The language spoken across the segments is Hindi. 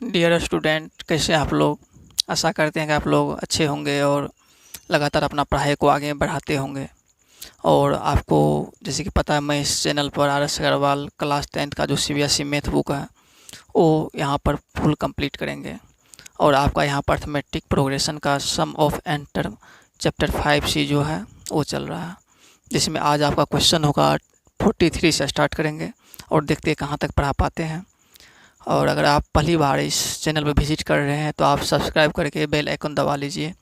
डियर स्टूडेंट, कैसे आप लोग। आशा करते हैं कि आप लोग अच्छे होंगे और लगातार अपना पढ़ाई को आगे बढ़ाते होंगे। और आपको जैसे कि पता है, मैं इस चैनल पर RS अग्रवाल क्लास 10th का जो CBSE मैथ बुक है वो यहाँ पर फुल कंप्लीट करेंगे। और आपका यहाँ पर अर्थमेटिक प्रोग्रेशन का सम ऑफ एंटर चैप्टर 5C जो है वो चल रहा है, जिसमें आज आपका क्वेश्चन होगा 43 से स्टार्ट करेंगे और देखते हैं कहाँ तक पढ़ा पाते हैं। और अगर आप पहली बार इस चैनल पर विजिट कर रहे हैं तो आप सब्सक्राइब करके बेल आइकन दबा लीजिए,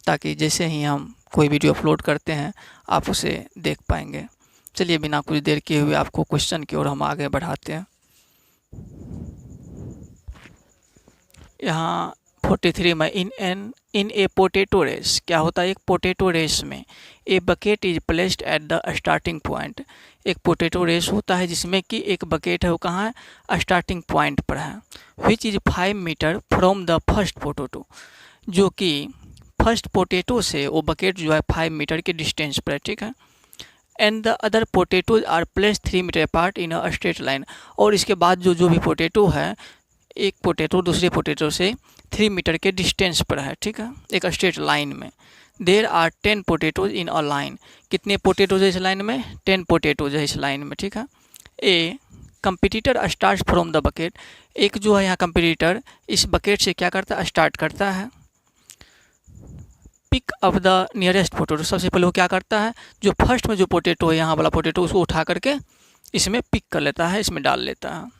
ताकि जैसे ही हम कोई वीडियो अपलोड करते हैं आप उसे देख पाएंगे। चलिए बिना कुछ देर किए हुए आपको क्वेश्चन की ओर हम आगे बढ़ाते हैं। यहाँ 43 में इन ए पोटैटो रेस, क्या होता है एक पोटैटो रेस में a bucket is placed at the starting point. एक पोटैटो रेस होता है जिसमें कि एक बकेट है वो कहाँ है, स्टार्टिंग पॉइंट पर है। Which is 5 meter from the first potato, जो कि फर्स्ट पोटैटो से वो बकेट जो है 5 मीटर के डिस्टेंस पर है, ठीक है। And the other potatoes are placed 3 meter apart in a straight line. और इसके बाद जो भी पोटैटो है, एक पोटैटो दूसरे पोटैटो से 3 मीटर के डिस्टेंस पर है, ठीक है, एक स्ट्रेट लाइन में। There are 10 potatoes in a line. कितने पोटैटोज है इस लाइन में, 10 पोटैटोज है इस लाइन में, ठीक है। A competitor start from the bucket, एक जो है यहाँ कंपिटिटर इस बकेट से क्या करता है, स्टार्ट करता है। Pick up the nearest potato, सबसे पहले वो क्या करता है, जो फर्स्ट में जो पोटैटो है यहाँ वाला पोटैटो उसको उठा करके इसमें पिक कर लेता है, इसमें डाल लेता है।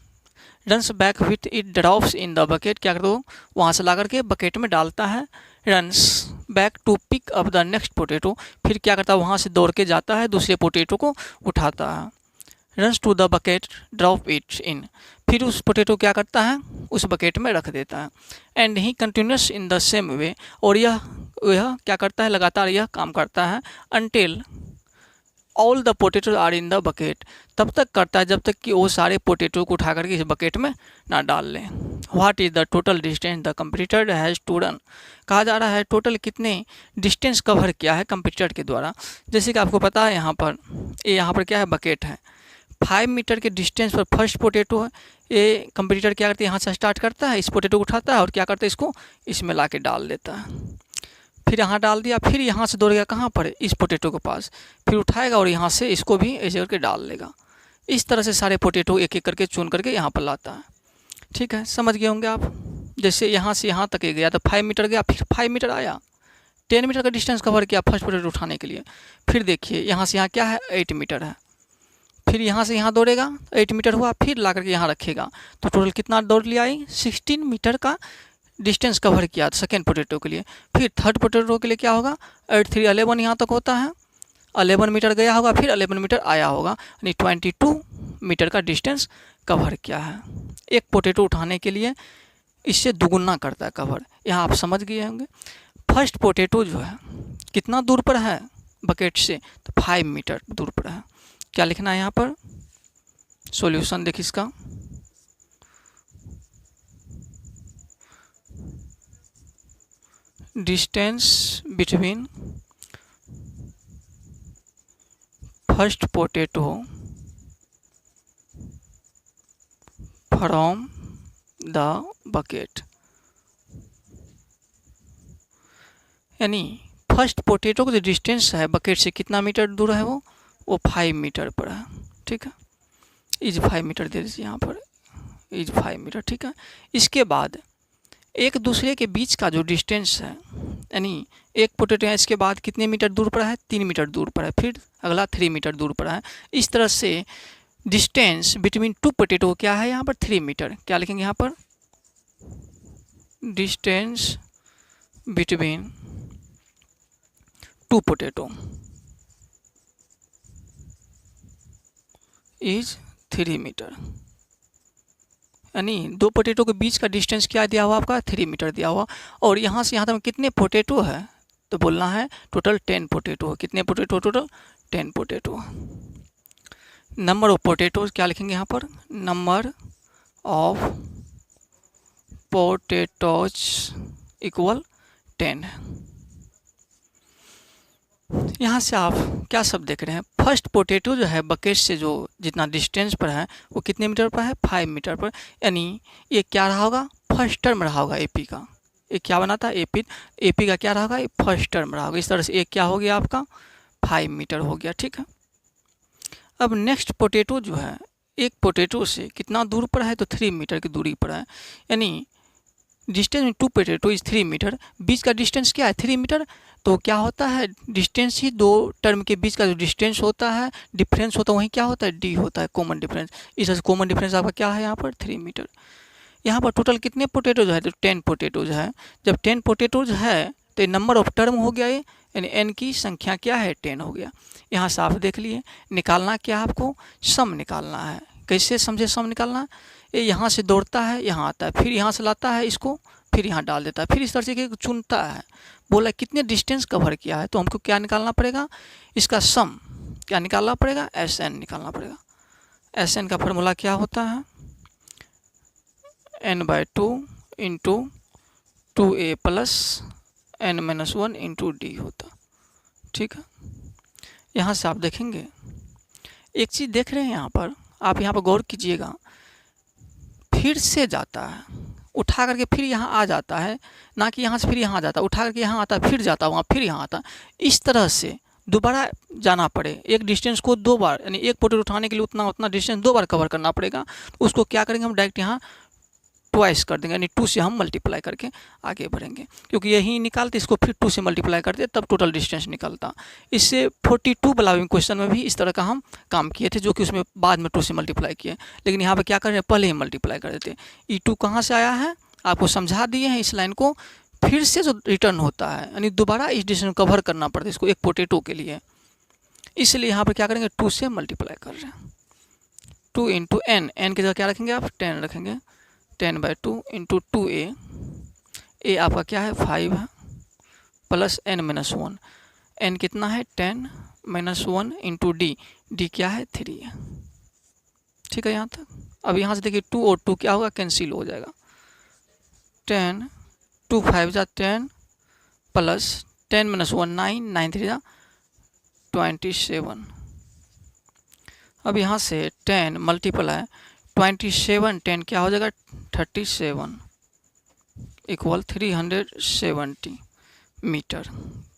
Runs back with it drops in the bucket, क्या करता है वहाँ से ला करके बकेट में डालता है। Runs back to pick up the next potato, फिर क्या करता है वहाँ से दौड़ के जाता है दूसरे पोटैटो को उठाता है। Runs to the bucket drop it in, फिर उस पोटैटो क्या करता है उस बकेट में रख देता है। And he continuous in the same way, और यह क्या करता है, लगातार यह काम करता है। Until all the potato are in the bucket, तब तक करता है जब तक कि वो सारे पोटैटो को उठा करके इस बकेट में ना डाल लें। What is the total distance the competitor has to run, कहा जा रहा है टोटल कितने डिस्टेंस कवर किया है कंपटीटर के द्वारा। जैसे कि आपको पता है यहाँ पर क्या है, बकेट है, 5 मीटर के डिस्टेंस पर फर्स्ट पोटैटो है। ये कंपटीटर क्या करते हैं, यहाँ से स्टार्ट करता है, इस पोटैटो को उठाता है और क्या करता है इसको इसमें ला के डाल देता है। फिर यहाँ डाल दिया, फिर यहाँ से दौड़ गया कहाँ पर, इस पोटैटो के पास, फिर उठाएगा और यहाँ से इसको भी ऐसे करके डाल लेगा। इस तरह से सारे पोटैटो एक एक करके चुन करके यहाँ पर लाता है, ठीक है। समझ गए होंगे आप। जैसे यहाँ से यहाँ तक गया तो 5 मीटर गया, फिर 5 मीटर आया, 10 मीटर का डिस्टेंस कवर किया फर्स्ट पोटैटो उठाने के लिए। फिर देखिए यहाँ से यहाँ क्या है, 8 मीटर है। फिर यहाँ से यहाँ दौड़ेगा, 8 मीटर हुआ, फिर ला करके यहाँ रखेगा, तो टोटल कितना दौड़ लिया, 16 मीटर का डिस्टेंस कवर किया सेकेंड पोटैटो के लिए। फिर थर्ड पोटैटो के लिए क्या होगा, 8 3 11 यहाँ तक होता है, 11 मीटर गया होगा, फिर 11 मीटर आया होगा, यानी 22 मीटर का डिस्टेंस कवर किया है। एक पोटैटो उठाने के लिए इससे दुगुना करता है कवर। यहाँ आप समझ गए होंगे। फर्स्ट पोटैटो जो है कितना दूर पर है बकेट से, तो 5 मीटर दूर पर है। क्या लिखना है यहाँ पर, सॉल्यूशन देखिए इसका। Distance between first potato from the bucket, यानी फर्स्ट पोटैटो का जो डिस्टेंस है बकेट से कितना मीटर दूर है, वो 5 मीटर पर है, ठीक है। इज 5 मीटर दे दीजिए यहाँ पर, इज 5 मीटर, ठीक है। इसके बाद एक दूसरे के बीच का जो डिस्टेंस है, यानी एक पोटैटो है इसके बाद कितने मीटर दूर पर है, 3 मीटर दूर पर है, फिर अगला 3 मीटर दूर पर है। इस तरह से डिस्टेंस बिटवीन टू पोटैटो क्या है यहाँ पर, 3 मीटर। क्या लिखेंगे यहाँ पर, distance between two potato is 3 meter, यानी दो पोटैटो के बीच का डिस्टेंस क्या दिया हुआ आपका, 3 मीटर दिया हुआ। और यहाँ से यहाँ तक कितने पोटैटो है, तो बोलना है टोटल 10 पोटैटो है। कितने potato, total 10 potato. Number of potatoes क्या लिखेंगे यहाँ पर, नंबर ऑफ पोटैटोज इक्वल 10। यहाँ से आप क्या सब देख रहे हैं, फर्स्ट पोटैटो जो है बकेट से जो जितना डिस्टेंस पर है वो कितने मीटर पर है, 5 मीटर पर, यानी ये क्या रहा होगा फर्स्ट टर्म रहा होगा एपी का। ये क्या बना था एपी का क्या रहा होगा, ये फर्स्ट टर्म रहा होगा। इस तरह से एक क्या हो गया आपका 5 मीटर हो गया, ठीक है। अब नेक्स्ट पोटैटो जो है एक पोटैटो से कितना दूर पर है, तो 3 मीटर की दूरी पर है, यानी डिस्टेंस में 2 पोटैटो इज 3 मीटर। बीच का डिस्टेंस क्या है 3 मीटर। तो क्या होता है डिस्टेंस ही दो टर्म के बीच का जो डिस्टेंस होता है, डिफरेंस होता है, वहीं क्या होता है डी होता है, कॉमन डिफरेंस। इस तरह से कॉमन डिफरेंस आपका क्या है यहाँ पर 3 मीटर। यहाँ पर टोटल कितने पोटैटोज है, तो 10 पोटैटोज है। जब 10 पोटैटोज है तो नंबर ऑफ टर्म हो गया ये, यानी एन की संख्या क्या है 10 हो गया। यहाँ साफ देख लिए। निकालना क्या आपको, सम निकालना है। कैसे समझे सम निकालना, ये यहाँ से दौड़ता है, यहाँ आता है, फिर यहाँ से लाता है इसको, फिर यहाँ डाल देता है, फिर इस तरह से चुनता है। बोला कितने डिस्टेंस कवर किया है, तो हमको क्या निकालना पड़ेगा, इसका सम क्या निकालना पड़ेगा, एस एन निकालना पड़ेगा। एस एन का फॉर्मूला क्या होता है, n/2 into 2a plus n-1 into d होता, ठीक है। यहाँ से आप देखेंगे एक चीज़ देख रहे हैं, यहाँ पर आप यहाँ पर गौर कीजिएगा, फिर से जाता है उठा करके फिर यहाँ आ जाता है, ना कि यहाँ से फिर यहाँ आ जाता है, उठा करके यहाँ आता है, फिर जाता है वहाँ, फिर यहाँ आता है। इस तरह से दोबारा जाना पड़े, एक डिस्टेंस को 2 बार, यानी एक पोटैटो उठाने के लिए उतना डिस्टेंस 2 बार कवर करना पड़ेगा। उसको क्या करेंगे हम डायरेक्ट यहाँ ट्वाइस कर देंगे, यानी 2 से हम मल्टीप्लाई करके आगे बढ़ेंगे, क्योंकि यही निकालते इसको फिर 2 से मल्टीप्लाई करते तब टोटल डिस्टेंस निकलता। इससे 42 वाला क्वेश्चन में भी इस तरह का हम काम किए थे, जो कि उसमें बाद में 2 से मल्टीप्लाई किए, लेकिन यहाँ पे क्या कर रहे हैं पहले ही मल्टीप्लाई कर देते। E2 कहाँ से आया है आपको समझा दिए हैं, इस लाइन को फिर से जो रिटर्न होता है, यानी दोबारा इस डिस्टेंस को कवर करना पड़ता है इसको एक पोटैटो के लिए, इसलिए यहाँ पर क्या करेंगे 2 से मल्टीप्लाई कर रहे हैं। 2 इंटू एन, एन की जगह क्या रखेंगे आप 10 रखेंगे, 10/2 इंटू 2a, ए आपका क्या है 5 है, प्लस n-1, एन कितना है 10-1 इंटू डी, डी क्या है 3 है, ठीक है यहाँ तक। अब यहाँ से देखिए 2 और 2 क्या होगा कैंसिल हो जाएगा, 10 2 5 जा 10 प्लस 10-1 9, 9 3 जा 27। अब यहाँ से 10 मल्टीप्लाई 27, 10 क्या हो जाएगा 37 इक्वल 370 मीटर।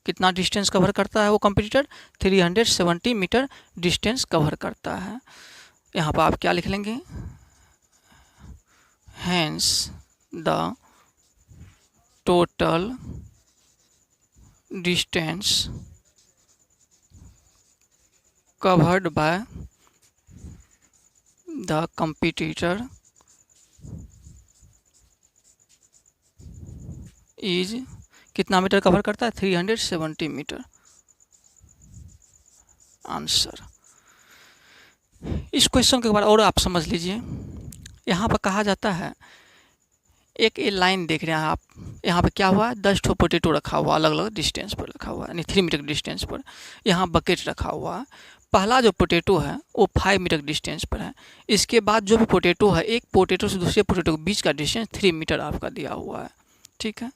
कितना डिस्टेंस कवर करता है वो कंप्यूटर, 370 मीटर डिस्टेंस कवर करता है। यहाँ पर आप क्या लिख लेंगे, hence the total distance covered by the competitor is, कितना मीटर कवर करता है 370 मीटर। आंसर। इस क्वेश्चन के बाद और आप समझ लीजिए, यहाँ पर कहा जाता है एक ये लाइन देख रहे हैं आप, यहाँ पे क्या हुआ है 10 ठो पोटैटो रखा हुआ अलग अलग डिस्टेंस पर रखा हुआ है, यानी 3 मीटर डिस्टेंस पर। यहाँ बकेट रखा हुआ है, पहला जो पोटैटो है वो 5 मीटर डिस्टेंस पर है। इसके बाद जो भी पोटैटो है, एक पोटैटो से दूसरे पोटैटो के बीच का डिस्टेंस 3 मीटर आपका दिया हुआ है, ठीक है।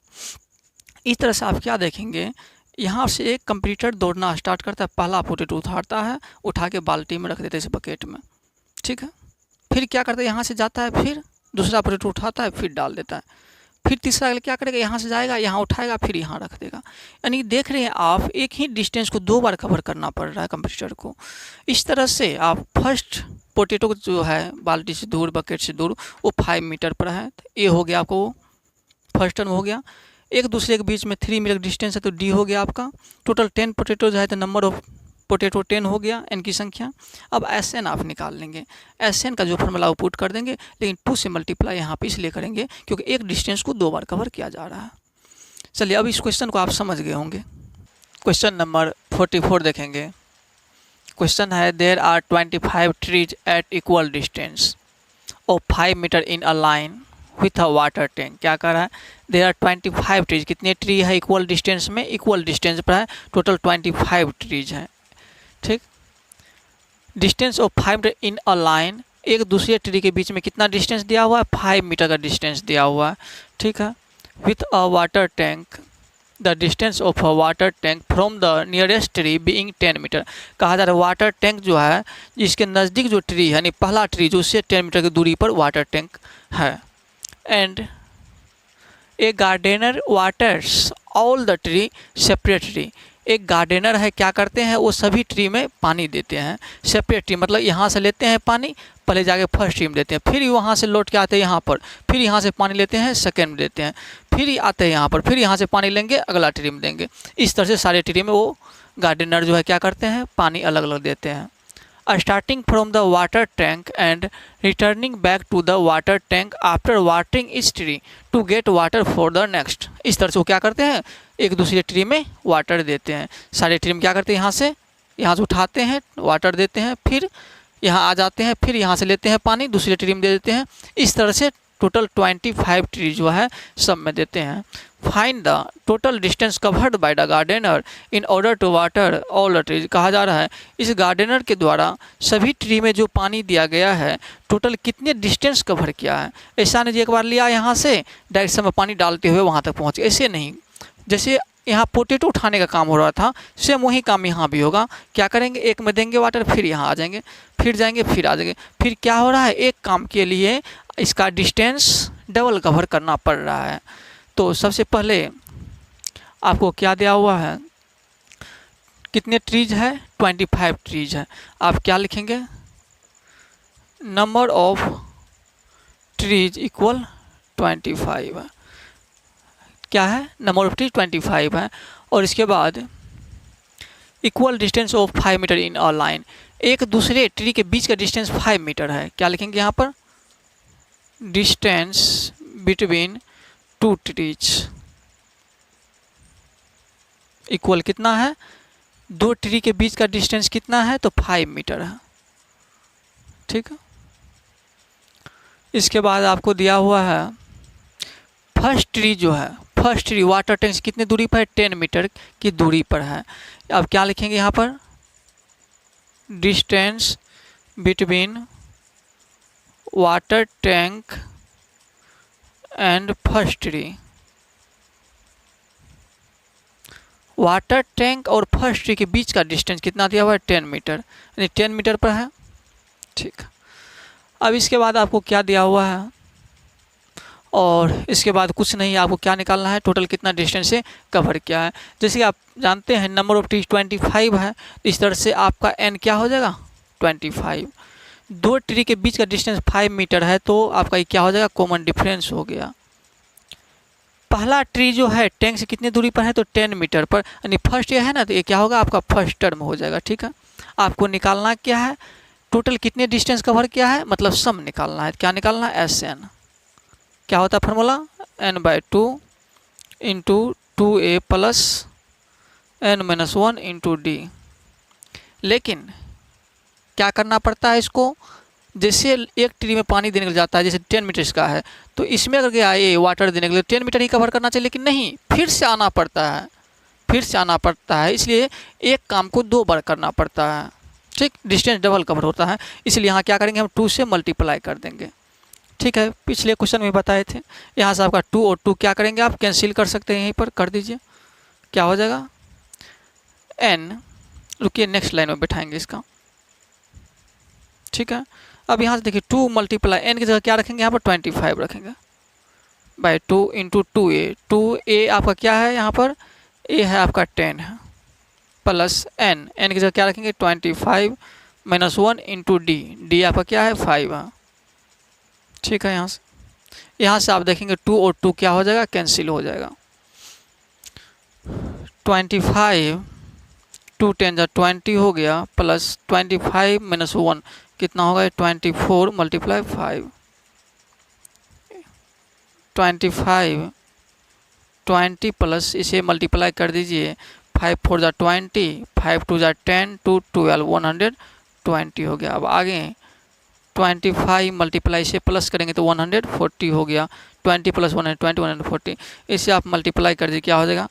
इस तरह से आप क्या देखेंगे, यहाँ से एक कंप्यूटर दौड़ना स्टार्ट करता है, पहला पोटैटो उठाता है, उठा के बाल्टी में रख देते हैं इस बकेट में, ठीक है। फिर क्या करता है यहाँ से जाता है, फिर दूसरा पोटैटो उठाता है, फिर डाल देता है, फिर तीसरा क्या करेगा यहाँ से जाएगा, यहाँ उठाएगा, फिर यहाँ रख देगा। यानी देख रहे हैं आप एक ही डिस्टेंस को 2 बार कवर करना पड़ रहा है कंप्यूटर को। इस तरह से आप फर्स्ट पोटैटो जो है बाल्टी से दूर, बकेट से दूर, वो 5 मीटर पर है, तो ए हो गया आपको फर्स्ट टर्म हो गया। एक दूसरे के बीच में 3 मीटर डिस्टेंस है, तो डी हो गया आपका। टोटल 10 पोटैटोज है, तो नंबर ऑफ पोटैटो 10 हो गया, एन की संख्या। अब एस एन आप निकाल लेंगे, एस एन का जो फॉर्मूला वो पुट कर देंगे, लेकिन 2 से मल्टीप्लाई यहाँ पे इसलिए करेंगे क्योंकि एक डिस्टेंस को 2 बार कवर किया जा रहा है। चलिए अब इस क्वेश्चन को आप समझ गए होंगे। क्वेश्चन नंबर 44 देखेंगे। क्वेश्चन है there are 25 trees at equal distance of 5 meter in a line with a water tank. क्या कर रहा है, देयर आर 25 ट्रीज, कितने ट्री है इक्वल डिस्टेंस में, इक्वल डिस्टेंस पर है, टोटल 25 ट्रीज है, ठीक। Distance of 5 meter in a line, एक दूसरे ट्री के बीच में कितना डिस्टेंस दिया हुआ है 5 मीटर का डिस्टेंस दिया हुआ है, ठीक है। With a water tank, the distance of a water tank from the nearest tree being 10 meter. कहा जा रहा है वाटर टैंक जो है जिसके नज़दीक जो ट्री है, यानी पहला ट्री जो उससे 10 मीटर की दूरी पर वाटर टैंक है। And a gardener waters all the tree separately. एक गार्डनर है, क्या करते हैं, वो सभी ट्री में पानी देते हैं सेपरेटली, मतलब यहाँ से लेते हैं पानी, पहले जाके फर्स्ट ट्री में देते हैं, फिर वहाँ से लौट के आते हैं यहाँ पर, फिर यहाँ से पानी लेते हैं सेकेंड में देते हैं, फिर आते हैं यहाँ पर, फिर यहाँ से पानी लेंगे अगला ट्री में देंगे। इस तरह से सारे ट्री में वो गार्डनर जो है क्या करते हैं, पानी अलग अलग देते हैं। Starting from the water tank and returning back to the water tank after watering इस tree to get water for the next. इस तरह से वो क्या करते हैं, एक दूसरे ट्री में वाटर देते हैं। सारे ट्री में क्या करते हैं, यहाँ से उठाते हैं, वाटर देते हैं, फिर यहाँ आ जाते हैं, फिर यहाँ से लेते हैं पानी, दूसरे ट्री में दे देते हैं। इस तरह से टोटल 25 ट्री जो है सब में देते हैं। Find the total distance covered by the gardener in order to water all the trees. कहा जा रहा है इस गार्डनर के द्वारा सभी ट्री में जो पानी दिया गया है टोटल कितने डिस्टेंस कवर किया है। ऐसा नहीं जी एक बार लिया यहाँ से डायरेक्ट समय पानी डालते हुए वहाँ तक पहुँच, ऐसे नहीं। जैसे यहाँ पोटैटो उठाने का काम हो रहा था, सेम वही काम यहाँ भी होगा। क्या करेंगे, एक में देंगे वाटर, फिर यहाँ आ जाएंगे, फिर जाएंगे, फिर आ जाएंगे। फिर क्या हो रहा है, एक काम के लिए इसका डिस्टेंस डबल कवर करना पड़ रहा है। तो सबसे पहले आपको क्या दिया हुआ है, कितने ट्रीज है, 25 ट्रीज है। आप क्या लिखेंगे, नंबर ऑफ ट्रीज इक्वल 25 है। क्या है, नंबर ऑफ ट्रीज 25 है। और इसके बाद equal distance of 5 meter in a line. एक दूसरे ट्री के बीच का डिस्टेंस 5 मीटर है। क्या लिखेंगे यहाँ पर, डिस्टेंस बिटवीन 2 ट्रीज इक्वल कितना है, 2 ट्री के बीच का डिस्टेंस कितना है, तो 5 मीटर है। ठीक है। इसके बाद आपको दिया हुआ है फर्स्ट ट्री जो है, फर्स्ट ट्री वाटर टैंक से कितनी दूरी पर है, 10 मीटर की दूरी पर है। अब क्या लिखेंगे यहाँ पर, distance between water tank and first tree. Water tank और फर्स्ट ट्री के बीच का डिस्टेंस कितना दिया हुआ है, 10 मीटर, यानी 10 मीटर पर है। ठीक। अब इसके बाद आपको क्या दिया हुआ है, और इसके बाद कुछ नहीं, आपको क्या निकालना है, टोटल कितना डिस्टेंस से कवर किया है। जैसे कि आप जानते हैं नंबर ऑफ ट्रीज 25 है, इस तरह से आपका n क्या हो जाएगा, 25। 2 ट्री के बीच का डिस्टेंस 5 मीटर है, तो आपका ये क्या हो जाएगा, कॉमन डिफरेंस हो गया। पहला ट्री जो है टैंक से कितनी दूरी पर है, तो 10 मीटर पर, यानी फर्स्ट ये है ना, तो ये क्या होगा, आपका फर्स्ट टर्म हो जाएगा। ठीक है। आपको निकालना क्या है, टोटल कितने डिस्टेंस कवर किया है, मतलब सम निकालना है। क्या निकालना है, SN। क्या होता है formula, n/2 into 2a plus n-1 into d। लेकिन क्या करना पड़ता है इसको, जैसे एक ट्री में पानी देने के लिए जाता है, जैसे 10 मीटर का है, तो इसमें अगर क्या ये वाटर देने के लिए 10 मीटर ही कवर करना चाहिए, लेकिन नहीं, फिर से आना पड़ता है, फिर से आना पड़ता है। इसलिए एक काम को 2 बार करना पड़ता है। ठीक, डिस्टेंस डबल कवर होता है, इसलिए यहाँ क्या करेंगे, हम 2 से मल्टीप्लाई कर देंगे। ठीक है, पिछले क्वेश्चन में बताए थे। यहाँ से आपका 2 और 2 क्या करेंगे, आप कैंसिल कर सकते हैं, यहीं पर कर दीजिए। क्या हो जाएगा, n, रुकिए नेक्स्ट लाइन में बैठाएंगे इसका। ठीक है। अब यहाँ से देखिए 2 मल्टीप्लाई n की जगह क्या रखेंगे, यहाँ पर 25 रखेंगे, बाय 2 इंटू 2a। 2a आपका क्या है, यहाँ पर a है आपका 10 है, प्लस n की जगह क्या रखेंगे, 25 -1 इंटू d आपका क्या है, 5 है। ठीक है। यहाँ से आप देखेंगे 2 और 2 क्या हो जाएगा, कैंसिल हो जाएगा। 25 2 10 जा 20 हो गया, प्लस 25 -1 कितना होगा, 24 मल्टीप्लाई 5। 25 20 प्लस इसे मल्टीप्लाई कर दीजिए, 5 4 जा 20, 5 2 जा 10, 2 12 120 हो गया। अब आगे 25 मल्टीप्लाई से प्लस करेंगे तो 140 हो गया। 20 प्लस 120 140, इसे आप मल्टीप्लाई कर दीजिए, क्या हो जाएगा,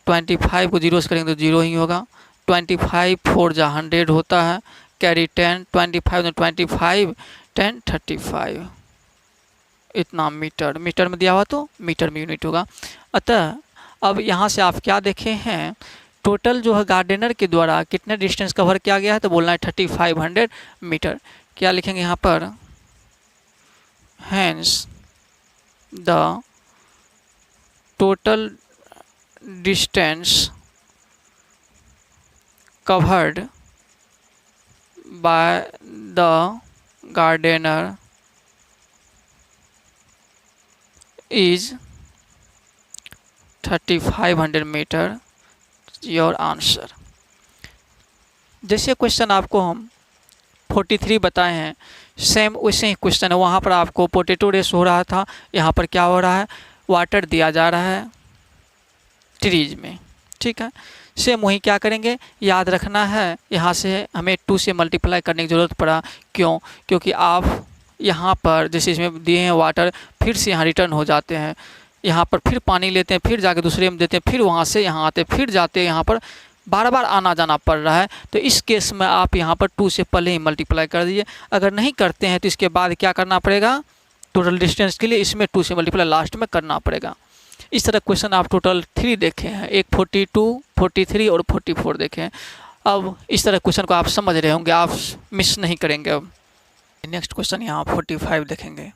25 को 0 से करेंगे तो 0 ही होगा। 25 4 जा 100 होता है, कैरी 10, 25 25 10 35, इतना मीटर में दिया हुआ, तो मीटर में यूनिट होगा। अतः अब यहाँ से आप क्या देखे हैं, टोटल जो है गार्डनर के द्वारा कितने डिस्टेंस कवर किया गया है, तो बोलना है 3500 मीटर। क्या लिखेंगे यहाँ पर, hence the total distance covered by the gardener is 3500 meter. Your answer. जैसे क्वेश्चन आपको हम 43 बताए हैं, सेम वैसे ही क्वेश्चन है। वहाँ पर आपको पोटैटो रेस हो रहा था, यहाँ पर क्या हो रहा है, वाटर दिया जा रहा है ट्रीज में। ठीक है, सेम वही क्या करेंगे, याद रखना है। यहाँ से हमें 2 से मल्टीप्लाई करने की ज़रूरत पड़ा। क्यों? क्योंकि आप यहाँ पर जैसे इसमें दिए हैं वाटर, फिर से यहाँ रिटर्न हो जाते हैं, यहाँ पर फिर पानी लेते हैं, फिर जाके दूसरे में देते हैं, फिर वहाँ से यहाँ आते, फिर जाते हैं, यहाँ पर बार बार आना जाना पड़ रहा है। तो इस केस में आप यहाँ पर 2 से पहले ही मल्टीप्लाई कर दीजिए। अगर नहीं करते हैं तो इसके बाद क्या करना पड़ेगा, टोटल डिस्टेंस के लिए इसमें 2 से मल्टीप्लाई लास्ट में करना पड़ेगा। इस तरह क्वेश्चन आप टोटल 3 देखे हैं, एक 42, 43 और 44 देखे हैं। अब इस तरह क्वेश्चन को आप समझ रहे होंगे, आप मिस नहीं करेंगे। अब नेक्स्ट क्वेश्चन यहाँ 45 देखेंगे।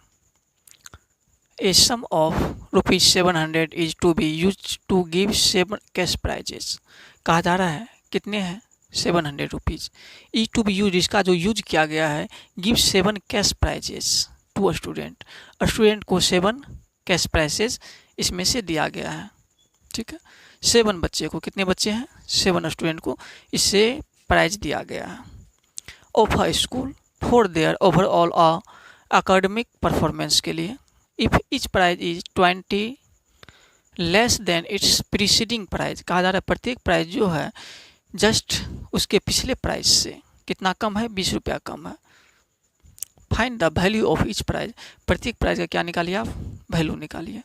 A sum of ₹700 is to be used to give 7 cash prizes. कहा जा रहा है कितने हैं, ₹700 इज टू बी यूज, इसका जो यूज किया गया है, give 7 cash prizes to a student. Student को 7 कैश प्राइजेस इसमें से दिया गया है। ठीक है, 7 बच्चे को, कितने बच्चे हैं, 7 स्टूडेंट को इससे प्राइज दिया गया है। Of a school for their overall academic performance के लिए। If each prize is 20 less than its preceding prize. कहा जा रहा है प्रत्येक प्राइज जो है जस्ट उसके पिछले प्राइज से कितना कम है, ₹20 कम है। Find the value of each prize. प्रत्येक प्राइज का क्या निकालिए आप, वैल्यू निकालिए।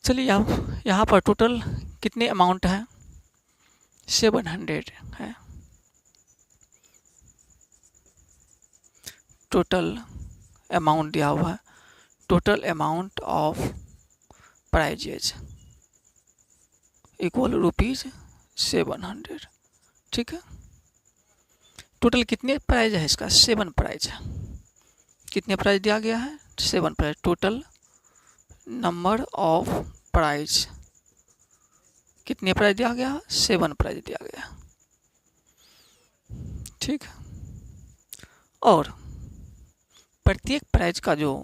चलिए आप यहाँ पर टोटल कितने अमाउंट है, 700 है। टोटल अमाउंट दिया हुआ है, total amount of prizes equal ₹700। ठीक है, टोटल कितने प्राइज है इसका, 7 प्राइज है। कितने प्राइज दिया गया है, 7 prize. Total number of prize, कितने प्राइज दिया गया, 7 प्राइज दिया गया। ठीक, और प्रत्येक प्राइज का जो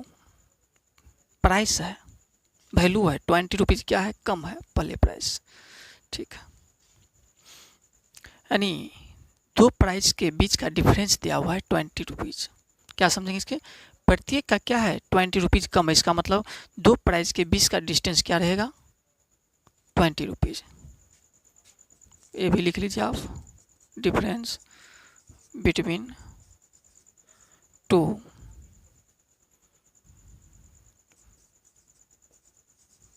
प्राइस है, वैल्यू है, ₹20 क्या है, कम है पहले प्राइस। ठीक है, यानी 2 प्राइस के बीच का डिफरेंस दिया हुआ है ₹20। क्या समझेंगे इसके, प्रत्येक का क्या है, ₹20 कम है। इसका मतलब 2 प्राइस के बीच का डिस्टेंस क्या रहेगा, ₹20। ये भी लिख लीजिए आप, डिफरेंस बिटवीन 2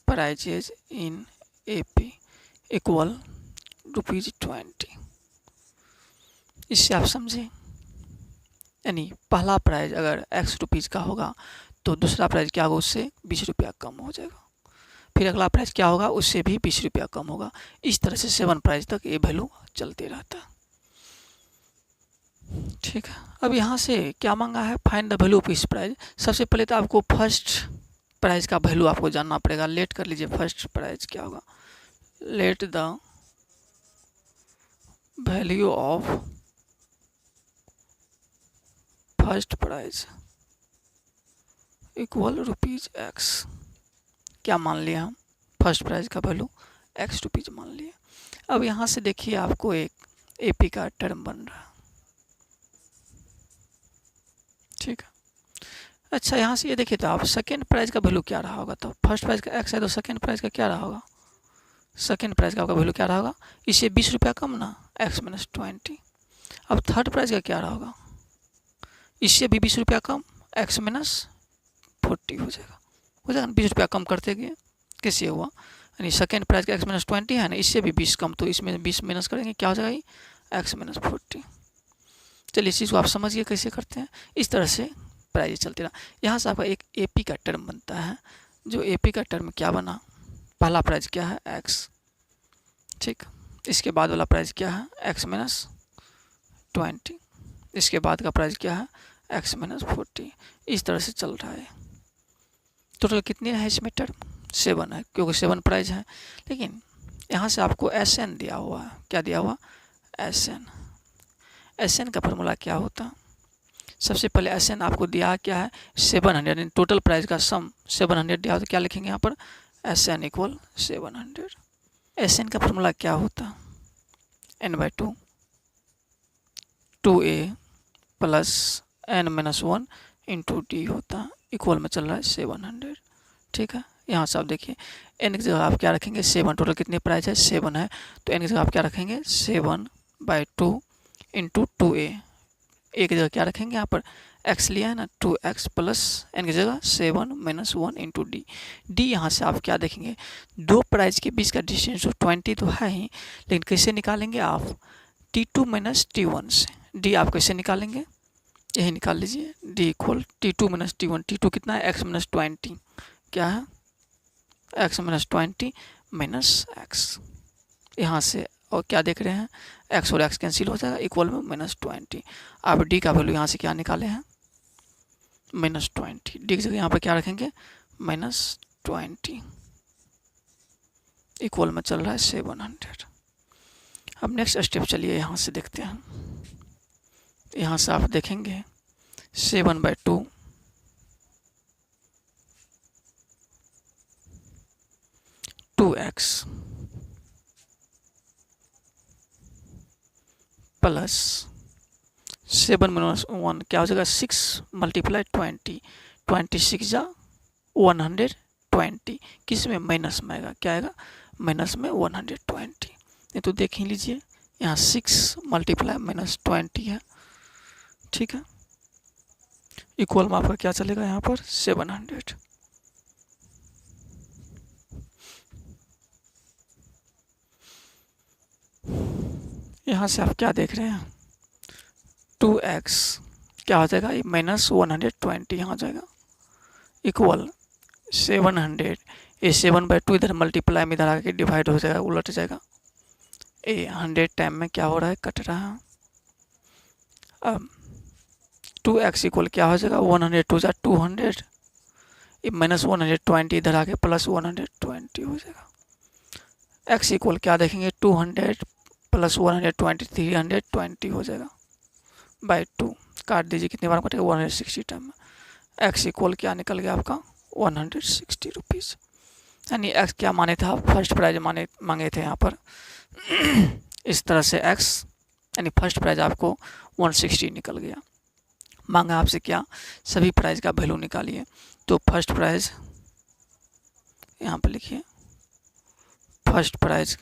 प्राइजेज इन AP इक्वल ₹20। इससे आप समझे, यानी पहला प्राइज अगर ₹X का होगा तो दूसरा प्राइज क्या होगा, उससे ₹20 कम हो जाएगा। फिर अगला प्राइज क्या होगा, उससे भी ₹20 कम होगा। इस तरह से 7 प्राइज तक ये वैल्यू चलते रहता है। ठीक है, अब यहाँ से क्या मांगा है, फाइंड द वैल्यू ऑफ इस प्राइज। सबसे पहले तो आपको फर्स्ट प्राइज का वैल्यू आपको जानना पड़ेगा। लेट कर लीजिए, फर्स्ट प्राइज क्या होगा, let the value of first prize equal ₹X। क्या मान लिया हम, फर्स्ट प्राइज का वैल्यू ₹X मान लिया। अब यहाँ से देखिए आपको एक AP का टर्म बन रहा है। ठीक है, अच्छा यहाँ से ये देखिए तो आप सेकेंड प्राइज का वैल्यू क्या रहा होगा। तो फर्स्ट प्राइज का X है तो सेकेंड प्राइज का क्या रहा होगा, सेकेंड प्राइज का वैल्यू क्या रहा होगा, इससे ₹20 कम ना, X - 20। अब थर्ड प्राइज का क्या रहा होगा, इससे भी ₹20 कम, X - 40 हो जाएगा। ₹20 कम करते गए, कैसे हुआ, यानी सेकेंड प्राइज का X - 20 है ना, इससे भी 20 कम, तो इसमें 20 माइनस करेंगे, क्या हो जाएगा, X - 40। चलिए इस चीज़ को आप समझिए कैसे करते हैं। इस तरह से प्राइज चलते रहा। यहाँ से आपका एक AP का टर्म बनता है, जो AP का टर्म क्या बना, पहला प्राइज क्या है, X। ठीक, इसके बाद वाला प्राइज क्या है, X - 20। इसके बाद का प्राइस क्या है, X - 40। इस तरह से चल रहा है। टोटल कितने है इसमें टर्म, 7 है क्योंकि 7 प्राइज है। लेकिन यहाँ से आपको SN दिया हुआ है, क्या दिया हुआ, SN का फॉर्मूला क्या होता, सबसे पहले SN आपको दिया क्या है 700, टोटल प्राइस का सम 700 दिया हो तो क्या लिखेंगे यहाँ पर SN इक्वल 700। SN का फॉर्मूला क्या होता, N/2 2A plus N-1 into D होता, इक्वल में चल रहा है 700। ठीक है, यहाँ से आप देखिए N की जगह आप क्या रखेंगे 7, टोटल कितने प्राइस है 7 है, तो N की जगह आप क्या रखेंगे 7/2 इंटू 2A, A की जगह क्या रखेंगे यहाँ पर x लिया है ना 2x प्लस N की जगह 7-1 इंटू D। D यहाँ से आप क्या देखेंगे, दो प्राइस के बीच का डिस्टेंस 20 तो है ही, लेकिन कैसे निकालेंगे आप T2 - T1 से। D आप कैसे निकालेंगे, यही निकाल लीजिए, D equal T2 - T1। T2 कितना है x - 20, क्या है x - 20 माइनस x, यहाँ से और क्या देख रहे हैं x और x कैंसिल हो जाएगा, इक्वल में -20। आप D का वैल्यू यहाँ से क्या निकाले हैं -20, D की जगह यहाँ पर क्या रखेंगे -20, इक्वल में चल रहा है 700। अब नेक्स्ट स्टेप चलिए यहाँ से देखते हैं, यहाँ से आप देखेंगे 7/2 2x प्लस 7-1 क्या हो जाएगा 6 × 20, 26 जा 120, किस में माइनस में आएगा, क्या आएगा माइनस में 120। नहीं तो देख ही लीजिए यहाँ 6 × -20 है, ठीक है, इक्वल में आपका क्या चलेगा यहाँ पर 700। यहाँ से आप क्या देख रहे हैं 2x क्या हो जाएगा ये -120 यहाँ आ जाएगा, इक्वल 700, ये 7/2 इधर मल्टीप्लाई में इधर आके डिवाइड हो जाएगा, उलट जाएगा, ये 100 टाइम में क्या हो रहा है कट रहा है। अब 2x इक्वल क्या हो जाएगा 102 जा 200, ये -120 इधर आके +120 हो जाएगा। x इक्वल क्या देखेंगे 200 + 120 320 हो जाएगा, बाय 2 काट दीजिए, कितनी बार कटेगा 160 टाइम में। x इक्वल क्या निकल गया आपका 160 रुपीज़, यानी x क्या माने था, फर्स्ट प्राइज मांगे थे यहाँ पर इस तरह से x यानी फर्स्ट प्राइज आपको 160 निकल गया। मांगा आपसे क्या, सभी प्राइज का वैल्यू निकालिए, तो फर्स्ट प्राइज यहाँ पर लिखिए, फर्स्ट प्राइज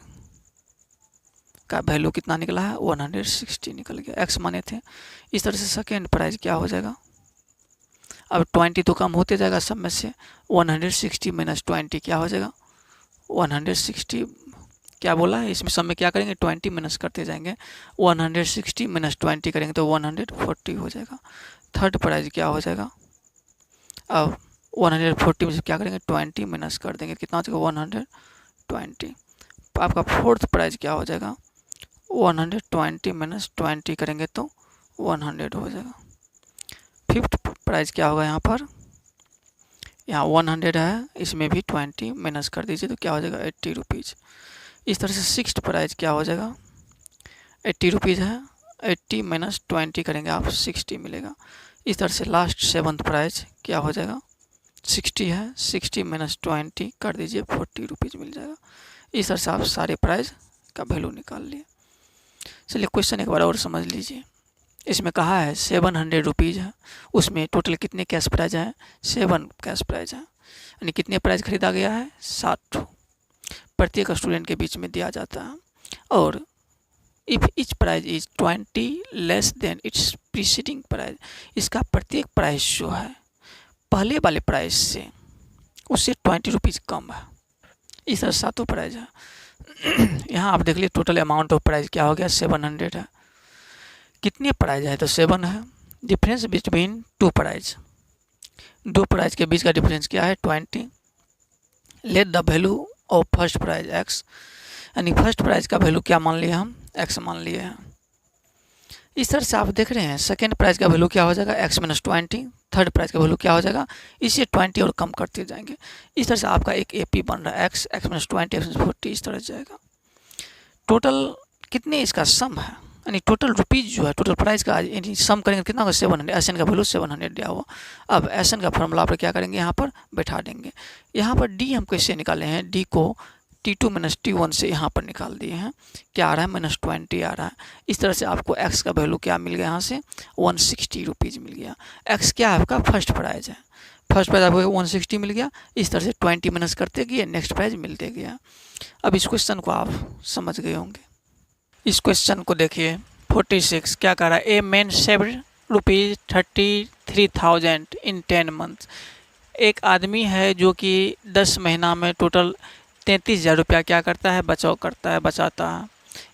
का वैल्यू कितना निकला है 160 निकल गया, x माने थे। इस तरह से सेकेंड प्राइज क्या हो जाएगा, अब 20 तो कम होते जाएगा सब में से, 160 - 20 क्या हो जाएगा 160, क्या बोला है इसमें सब में क्या करेंगे 20 माइनस करते जाएंगे, 160 - 20 करेंगे तो 140 हो जाएगा। थर्ड प्राइज क्या हो जाएगा, अब 140 में से क्या करेंगे 20 माइनस कर देंगे, कितना हो जाएगा 120। आपका फोर्थ प्राइज क्या हो जाएगा 120 - 20 करेंगे तो 100 हो जाएगा। फिफ्थ प्राइस क्या होगा यहाँ पर, यहाँ 100 है, इसमें भी 20 माइनस कर दीजिए तो क्या हो जाएगा 80 रुपीज़। इस तरह से सिक्स्थ प्राइस क्या हो जाएगा 80 रुपीज़ है, 80 - 20 करेंगे आप 60 मिलेगा। इस तरह से लास्ट सेवन्थ प्राइस क्या हो जाएगा 60 है, 60 - 20 कर दीजिए 40 रुपीज़ मिल जाएगा। इस तरह से आप सारे प्राइस का वैल्यू निकाल लिए। चलिए क्वेश्चन एक बार और समझ लीजिए, इसमें कहा है 700 रुपीज़ है, उसमें टोटल कितने कैश प्राइज हैं 7 कैश प्राइज हैं, यानी कितने प्राइज खरीदा गया है 60 प्रत्येक स्टूडेंट के बीच में दिया जाता है। और if each prize is 20 less than its preceding prize, इसका प्रत्येक प्राइस जो है पहले वाले प्राइस से उससे 20 रुपीज़ कम है। इस तरह 7 प्राइज है। यहाँ आप देख लीजिए टोटल अमाउंट ऑफ प्राइज क्या हो गया 700 है, कितने प्राइज है तो 7 है। डिफरेंस बिटवीन टू प्राइज, दो प्राइज के बीच का डिफरेंस क्या है 20। Let the value of first prize x, यानी फर्स्ट प्राइज का वैल्यू क्या मान लिया हम x मान लिए हैं। इस तरह से आप देख रहे हैं सेकेंड प्राइज का वैल्यू क्या हो जाएगा x - 20, थर्ड प्राइस का वैल्यू क्या हो जाएगा, इसे 20 और कम करते जाएंगे। इस तरह से आपका एक AP बन रहा है, एक्स माइनस 20 एक्स माइनस 40 इस तरह से जाएगा। टोटल कितने इसका सम है, यानी टोटल रुपीज़ जो है टोटल प्राइस का यानी सम करेंगे कितना होगा 700। SN का वैल्यू 700 दिया हुआ। अब SN का फॉर्मूला पर क्या करेंगे, यहाँ पर बैठा देंगे। यहाँ पर D हम कैसे निकाले हैं, D को T2 माइनस T1 से यहाँ पर निकाल दिए हैं। क्या आ रहा है, -20 आ रहा है। इस तरह से आपको X का वैल्यू क्या मिल गया, यहाँ से 160 रुपीज़ मिल गया। X क्या है आपका फर्स्ट प्राइज है, फर्स्ट प्राइज आपको 160 मिल गया। इस तरह से 20 माइनस करते गए नेक्स्ट प्राइज मिलते गया। अब इस क्वेश्चन को आप समझ गए होंगे। इस क्वेश्चन को देखिए 46 क्या कह रहा है, a man saved ₹33,000 in 10 month. एक आदमी है जो कि 10 महीना में टोटल 33,000 रुपया क्या करता है, बचाव करता है, बचाता है।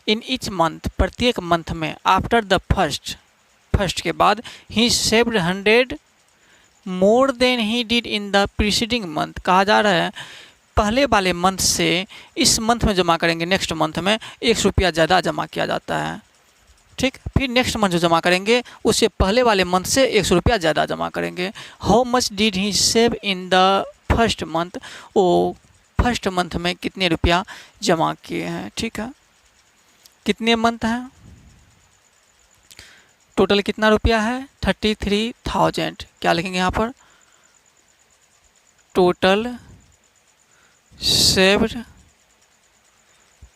इन ईच मंथ प्रत्येक मंथ में आफ्टर द फर्स्ट के बाद he saved 100 more than he did in the preceding month. कहा जा रहा है पहले वाले मंथ से इस मंथ में जमा करेंगे, नेक्स्ट मंथ में 100 रुपया ज़्यादा जमा किया जाता है। ठीक, फिर नेक्स्ट मंथ जो जमा करेंगे उससे पहले वाले मंथ से 100 रुपया ज़्यादा जमा करेंगे। How much did he save in the first month, वो फर्स्ट मंथ में कितने रुपया जमा किए हैं। ठीक है, कितने मंथ हैं, टोटल कितना रुपया है 33,000। क्या लिखेंगे यहाँ पर, टोटल सेव्ड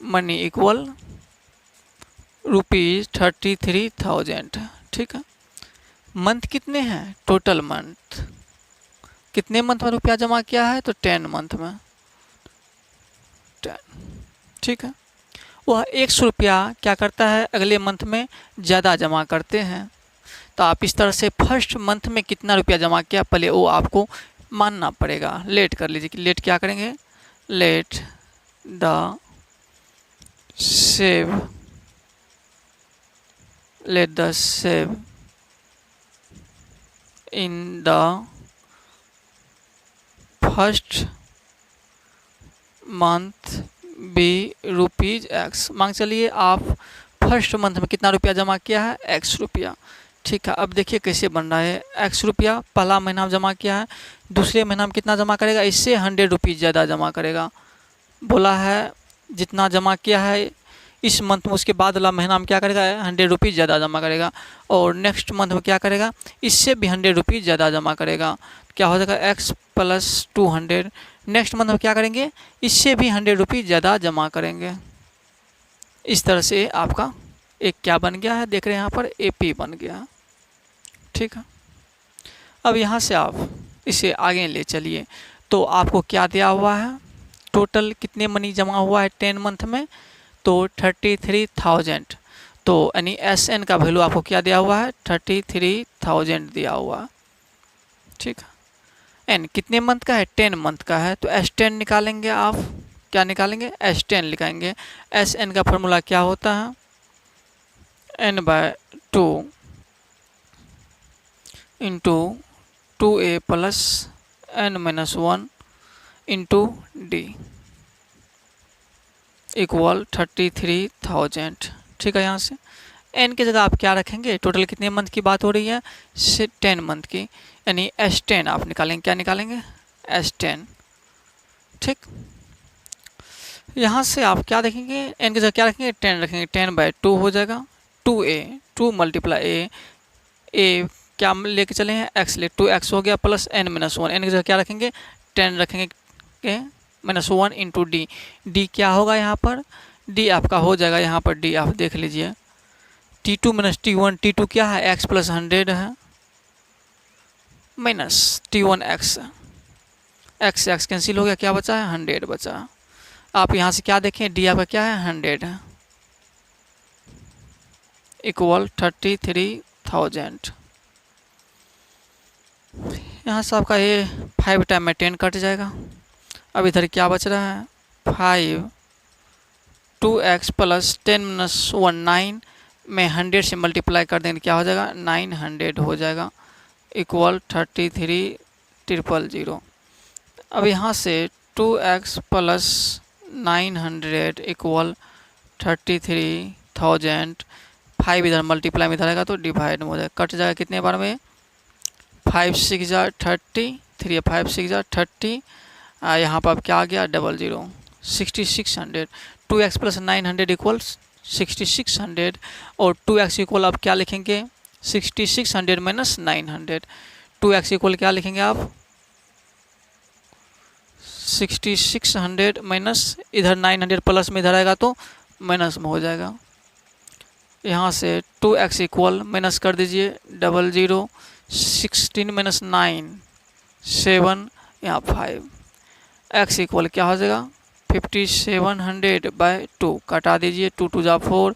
मनी इक्वल ₹33,000। ठीक है, मंथ कितने हैं, टोटल मंथ कितने मंथ में रुपया जमा किया है, तो 10 मंथ में 10। ठीक है, वह 100 रुपया क्या करता है अगले मंथ में ज़्यादा जमा करते हैं। तो आप इस तरह से फर्स्ट मंथ में कितना रुपया जमा किया पहले वो आपको मानना पड़ेगा। लेट कर लीजिए कि लेट क्या करेंगे, let the save in the first month be ₹X। मान चलिए आप फर्स्ट मंथ में कितना रुपया जमा किया है, X रुपया। ठीक है, अब देखिए कैसे बन रहा है, X रुपया पहला महीना में जमा किया है, दूसरे महीना में कितना जमा करेगा, इससे 100 रुपीज़ ज़्यादा जमा करेगा। बोला है जितना जमा किया है इस मंथ में उसके बाद वाला महीना में क्या करेगा 100 रुपीज़ ज़्यादा जमा करेगा, और नेक्स्ट मंथ में क्या करेगा इससे भी 100 रुपीज़ ज़्यादा जमा करेगा। क्या हो जाएगा X + 200। नेक्स्ट मंथ में क्या करेंगे, इससे भी 100 रुपीज़ ज़्यादा जमा करेंगे। इस तरह से आपका एक क्या बन गया है, देख रहे हैं यहाँ पर AP बन गया। ठीक है, अब यहाँ से आप इसे आगे ले चलिए तो आपको क्या दिया हुआ है, टोटल कितने मनी जमा हुआ है 10 मंथ में, तो 33,000। तो यानी SN का वैल्यू आपको क्या दिया हुआ है, 33,000 दिया हुआ। ठीक है, N कितने मंथ का है, 10 मंथ का है, तो S10 निकालेंगे आप। क्या निकालेंगे, S10 लिखाएंगे। SN का फॉर्मूला क्या होता है, N/2 into 2A + N-1 into D equal 33,000। ठीक है, यहाँ से N की जगह आप क्या रखेंगे, टोटल कितने मंथ की बात हो रही है, 10 मंथ की, यानी S10 आप निकालेंगे। क्या निकालेंगे, S10। ठीक, यहाँ से आप क्या देखेंगे, N की जगह क्या रखेंगे, 10 रखेंगे, 10/2 हो जाएगा। 2A 2 × A क्या लेके चले हैं, X ले, 2X हो गया + N-1। N की जगह क्या रखेंगे, 10 रखेंगे -1 इंटू D। D क्या होगा यहाँ पर, D आपका हो जाएगा यहाँ पर D आप देख लीजिए, T2 - T1। T2 क्या है, X + 100 है, माइनस T1 X से X कैंसिल हो गया, क्या बचा है 100 बचा। आप यहाँ से क्या देखें, D आपका क्या है 100 है, इक्वल 33,000। यहाँ से आपका ये 5 टाइम में 10 कट जाएगा। अब इधर क्या बच रहा है, 5 2X + 10-1 9 में 100 से मल्टीप्लाई कर देंगे, क्या हो जाएगा 900 हो जाएगा, इक्वल 33,000। अब यहाँ से 2X + 900 इक्वल 33,000। 5 इधर मल्टीप्लाई में इधर आएगा तो डिवाइड हो जाएगा, कट जाएगा कितने बार में 5 6 जार 30, 3 5 6 जार 30, यहाँ पर अब क्या आ गया 00 6600, 2x प्लस 900 इक्वल्स 6600, और 2x इक्वल अब क्या लिखेंगे 6600 माइनस 900, 2x इक्वल क्या लिखेंगे आप 6600 माइनस इधर 900 प्लस में इधर आएगा तो माइनस में हो जाएगा। यहाँ से 2x इक्वल माइनस कर दीजिए 00 16 माइनस 9 7, यहाँ 5, x इक्वल क्या हो जाएगा 5700 बाय 2, कटा दीजिए 2 2 जा 4,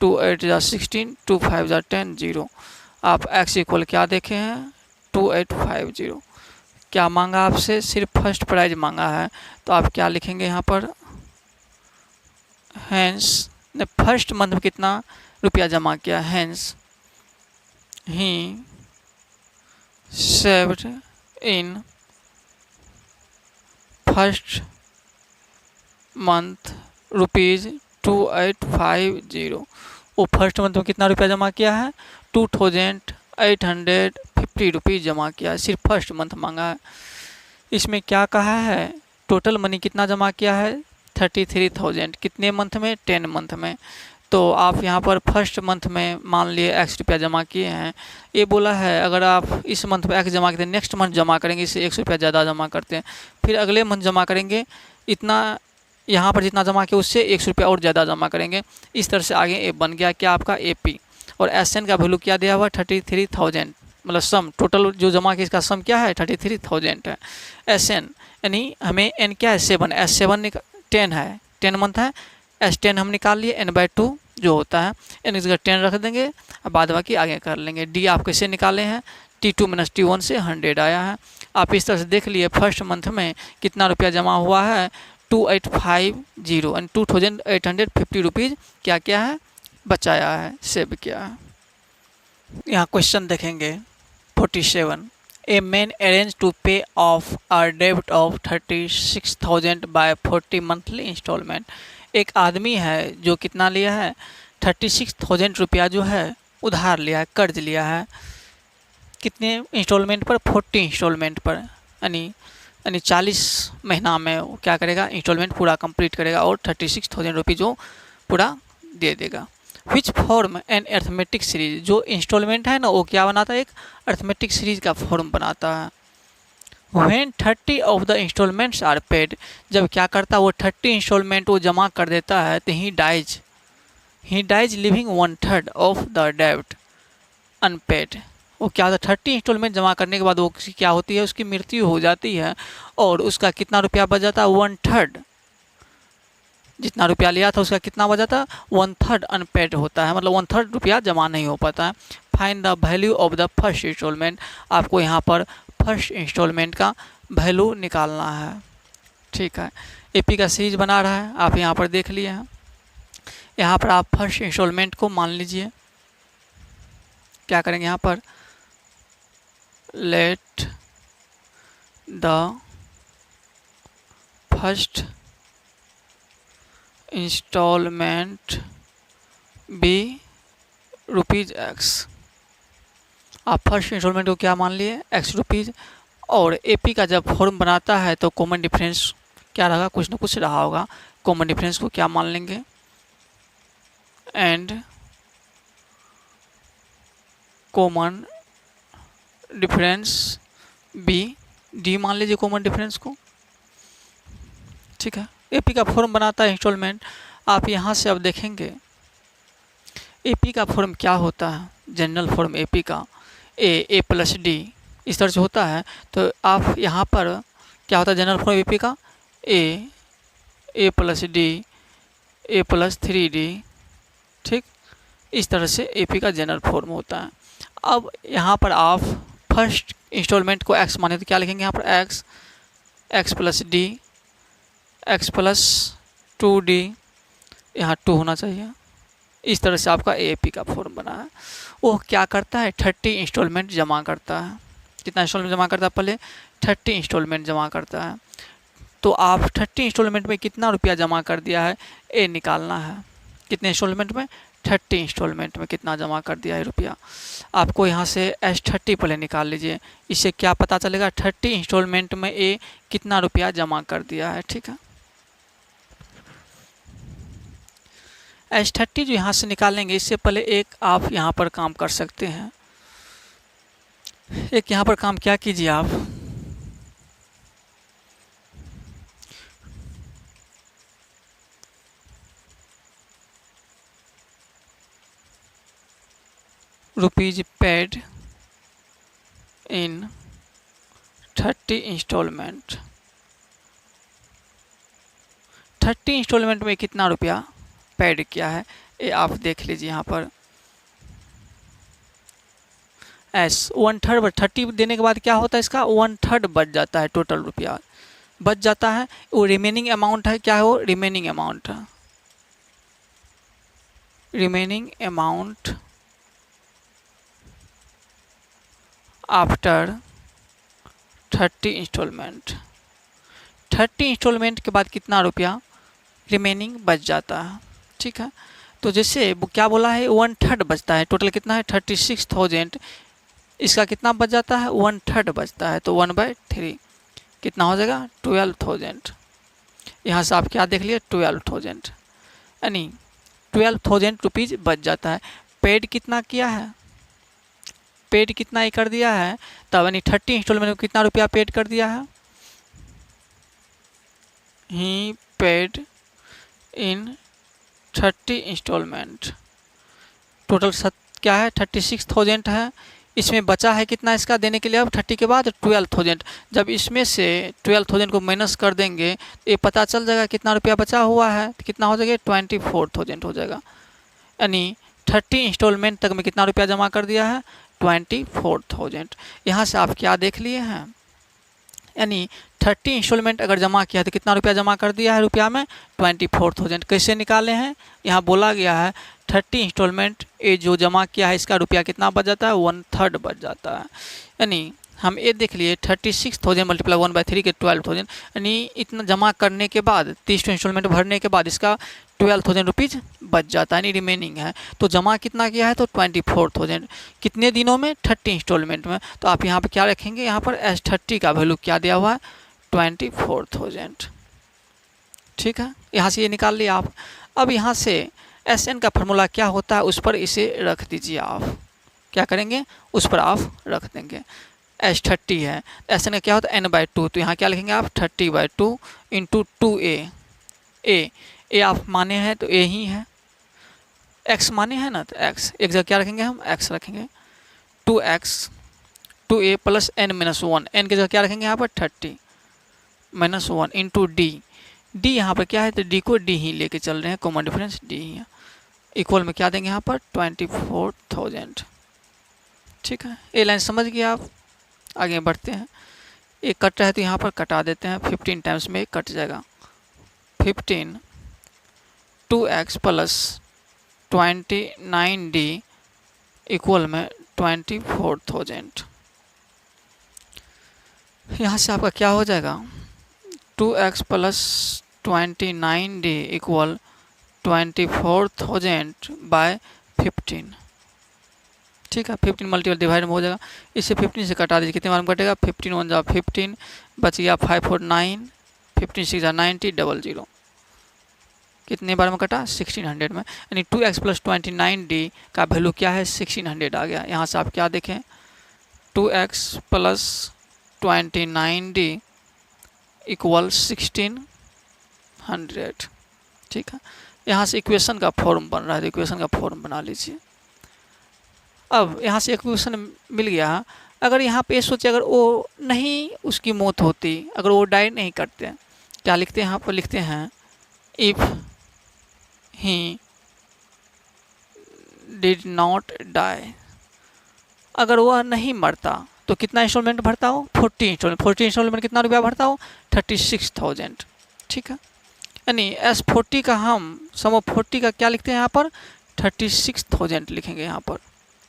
2 8 जा 16, 2 5 जा 10, 0। आप x इक्वल क्या देखे हैं 2850। क्या मांगा आपसे, सिर्फ फर्स्ट प्राइज मांगा है, तो आप क्या लिखेंगे यहाँ पर, हैंस ने फर्स्ट मंथ में कितना रुपया जमा किया, hence he saved in first month ₹2850। वो फर्स्ट मंथ में कितना रुपया जमा किया है 2850 रुपीज़ जमा किया है, सिर्फ फर्स्ट मंथ मांगा है। इसमें क्या कहा है, टोटल मनी कितना जमा किया है 33,000, कितने मंथ में 10 मंथ में। तो आप यहाँ पर फर्स्ट मंथ में मान लिए x रुपया जमा किए हैं, ये बोला है अगर आप इस मंथ में x जमा करते हैं नेक्स्ट मंथ जमा करेंगे इससे 100 रुपया ज़्यादा जमा करते हैं, फिर अगले मंथ जमा करेंगे इतना, यहाँ पर जितना जमा किया उससे 100 रुपया और ज़्यादा जमा करेंगे। इस तरह से आगे ए बन गया क्या आपका AP, और SN का वैल्यू क्या दिया हुआ 33,000, मतलब सम टोटल जो जमा किया इसका सम क्या है 33,000 है। SN यानी हमें N क्या है 7, S7 10 है, 10 मंथ है, S10 हम निकाल लिए N/2 जो होता है, N की जगह 10 रख देंगे, अब बाद बाकी आगे कर लेंगे। D आप कैसे निकाले हैं T2 - T1 से 100 आया है। आप इस तरह से देख लिए फर्स्ट मंथ में कितना रुपया जमा हुआ है 2850 एंड 2850 रुपीज़ क्या क्या है बचाया है, सेव किया है। यहाँ क्वेश्चन देखेंगे 47, ए मैन अरेंज टू पे ऑफ अ डेब्ट ऑफ 36,000 बाय 40 मंथली इंस्टॉलमेंट। एक आदमी है जो कितना लिया है 36,000 रुपया जो है उधार लिया है, कर्ज लिया है, कितने इंस्टॉलमेंट पर 40 इंस्टॉलमेंट पर, यानी 40 महीना में वो क्या करेगा इंस्टॉलमेंट पूरा कंप्लीट करेगा और 36,000 रुपये जो पूरा दे देगा। Which form an arithmetic series, जो इंस्टॉलमेंट है ना वो क्या बनाता है एक अर्थमेटिक सीरीज का फॉर्म बनाता है। When 30 of the installments are paid, जब क्या करता है वो 30 इंस्टॉलमेंट वो जमा कर देता है तो he dies leaving 1/3 of the डेब्ट अनपेड। वो क्या होता है 30 इंस्टॉलमेंट जमा करने के बाद वो क्या होती है उसकी मृत्यु हो जाती है और उसका कितना रुपया बच जाता है 1/3, जितना रुपया लिया था उसका कितना बच जाता है 1/3 अनपेड होता है, मतलब 1/3 रुपया जमा नहीं हो पाता है। Find the value of the first installment, आपको यहाँ पर फर्स्ट इंस्टॉलमेंट का वैल्यू निकालना है। ठीक है, AP का सीरीज बना रहा है, आप यहाँ पर देख लिए हैं। यहाँ पर आप फर्स्ट इंस्टॉलमेंट को मान लीजिए, क्या करेंगे यहाँ पर let the first installment be ₹X। आप फर्स्ट इंस्टॉलमेंट को क्या मान लिए X रुपीज़, और AP का जब फॉर्म बनाता है तो कॉमन डिफरेंस क्या रहेगा, कुछ ना कुछ रहा होगा। कॉमन डिफरेंस को क्या मान लेंगे एंड कॉमन डिफरेंस D मान लीजिए कॉमन डिफरेंस को। ठीक है, AP का फॉर्म बनाता है इंस्टॉलमेंट। आप यहाँ से अब देखेंगे AP का फॉर्म क्या होता है, जनरल फॉर्म AP का A + D इस तरह से होता है। तो आप यहाँ पर क्या होता है जनरल फॉर्म AP का A + D A + 3D, ठीक, इस तरह से AP का जनरल फॉर्म होता है। अब यहाँ पर आप फर्स्ट इंस्टॉलमेंट को X माने तो क्या लिखेंगे यहाँ पर X + D X + 2D, यहाँ 2 होना चाहिए। इस तरह से आपका AP का फॉर्म बना है। वो क्या करता है 30 इंस्टॉलमेंट जमा करता है। कितना इंस्टॉलमेंट जमा करता है, पहले 30 इंस्टॉलमेंट जमा करता है। तो आप 30 इंस्टॉलमेंट में कितना रुपया जमा कर दिया है ये निकालना है। कितने इंस्टॉलमेंट में 30 इंस्टॉलमेंट में कितना जमा कर दिया है रुपया। आपको यहाँ से S30 पहले निकाल लीजिए, इससे क्या पता चलेगा 30 इंस्टॉलमेंट में ए कितना रुपया जमा कर दिया है। ठीक है, S30 जो यहाँ से निकालेंगे, इससे पहले एक आप यहाँ पर काम कर सकते हैं। एक यहाँ पर काम क्या कीजिए आप, rupees paid in 30 installment. 30 installment में कितना रुपया पेड किया है ये आप देख लीजिए। यहाँ पर एस 1/3 30 देने के बाद क्या होता है, इसका 1/3 बच जाता है, टोटल रुपया बच जाता है। वो रिमेनिंग अमाउंट है, क्या है वो रिमेनिंग अमाउंट है, remaining amount after 30 installment. 30 installment के बाद कितना रुपया रिमेनिंग बच जाता है। ठीक है, तो जैसे वो क्या बोला है 1/3 बचता है, टोटल कितना है 36,000, इसका कितना बच जाता है 1/3 बचता है, तो 1/3 कितना हो जाएगा 12,000। यहाँ से आप क्या देख लिए 12,000, यानी 12,000 रुपीज़ बच जाता है। पेड कितना किया है, पेड कितना ही कर दिया है, तब यानी 30 इंस्टॉलमेंट में कितना रुपया पेड कर दिया है, ही पेड इन 30 इंस्टॉलमेंट। टोटल क्या है 36,000 है, इसमें बचा है कितना इसका देने के लिए, अब 30 के बाद 12,000। जब इसमें से 12,000 को माइनस कर देंगे तो ये पता चल जाएगा कितना रुपया बचा हुआ है, तो कितना हो जाएगा 24,000 हो जाएगा। यानी 30 इंस्टॉलमेंट तक में कितना रुपया जमा कर दिया है 24,000। यहाँ से आप क्या देख लिए हैं, यानी 30 इंस्टॉलमेंट अगर जमा किया तो कितना रुपया जमा कर दिया है रुपया में 24,000। कैसे निकाले हैं, यहाँ बोला गया है 30 इंस्टॉलमेंट ये जो जमा किया है इसका रुपया कितना बच जाता है 1/3 बच जाता है। यानी हम ये देख लिए 36,000 मल्टीप्लाई 1/3 के 12,000, यानी इतना जमा करने के बाद 30 इंस्टॉलमेंट भरने के बाद इसका 12,000 रुपीज़ बच जाता है, यानी रिमेनिंग है। तो जमा कितना किया है तो 24,000, कितने दिनों में 30 इंस्टॉलमेंट में। तो आप यहाँ पर क्या रखेंगे, यहाँ पर S30 का वैल्यू क्या दिया हुआ है 24,000। ठीक है, यहाँ से ये निकाल लिया आप। अब यहाँ से SN का फार्मूला क्या होता है उस पर इसे रख दीजिए। आप क्या करेंगे, उस पर आप रख देंगे। S30 है, SN का क्या होता है n/2, तो यहाँ क्या लिखेंगे आप 30/2 इंटू 2a। ए आप माने हैं तो ए ही है, x माने हैं ना तो x, एक जगह क्या रखेंगे हम x रखेंगे, 2x 2a plus n-1, n की जगह क्या रखेंगे यहाँ पर 30 -1 इंटू डी। डी यहाँ पर क्या है तो डी को डी ही लेके चल रहे हैं, कॉमन डिफरेंस डी ही है। इक्वल में क्या देंगे यहाँ पर 24,000। ठीक है, ये लाइन समझ गए आप। आगे बढ़ते हैं, एक कट रहा है तो यहाँ पर कटा देते हैं, 15 टाइम्स में कट जाएगा। 15 2x प्लस 29d इक्वल में 24,000। यहाँ से आपका क्या हो जाएगा 2x plus 29d equal 24,000 bye 15। ठीक है, 15 मल्टीपल डिवाइड में हो जाएगा, इसे 15 से कटा दीजिए, कितने बार में कटेगा 15 1 जा 15, बच गया 5 4 9, 15 6 जा 90, 00, कितने बार में कटा 1600 में, यानी 2x प्लस 29d का वैल्यू क्या है 1600 आ गया। यहाँ से आप क्या देखें 2x प्लस 29d इक्वल 1600। ठीक है, यहाँ से इक्वेशन का फॉर्म बन रहा है, तो इक्वेशन का फॉर्म बना लीजिए। अब यहाँ से इक्वेशन मिल गया। अगर यहाँ पे सोचे अगर वो नहीं उसकी मौत होती, अगर वो डाई नहीं करते, क्या लिखते हैं यहाँ पर, लिखते हैं if he did not die, अगर वह नहीं मरता तो कितना इंस्टॉलमेंट भरता हो 40 इंस्टॉलमेंट। 40 इंस्टॉलमेंट कितना रुपया भरता हो 36,000। ठीक है, यानी S40 का हम सम ऑफ 40 का क्या लिखते हैं यहाँ पर 36,000 लिखेंगे यहाँ पर,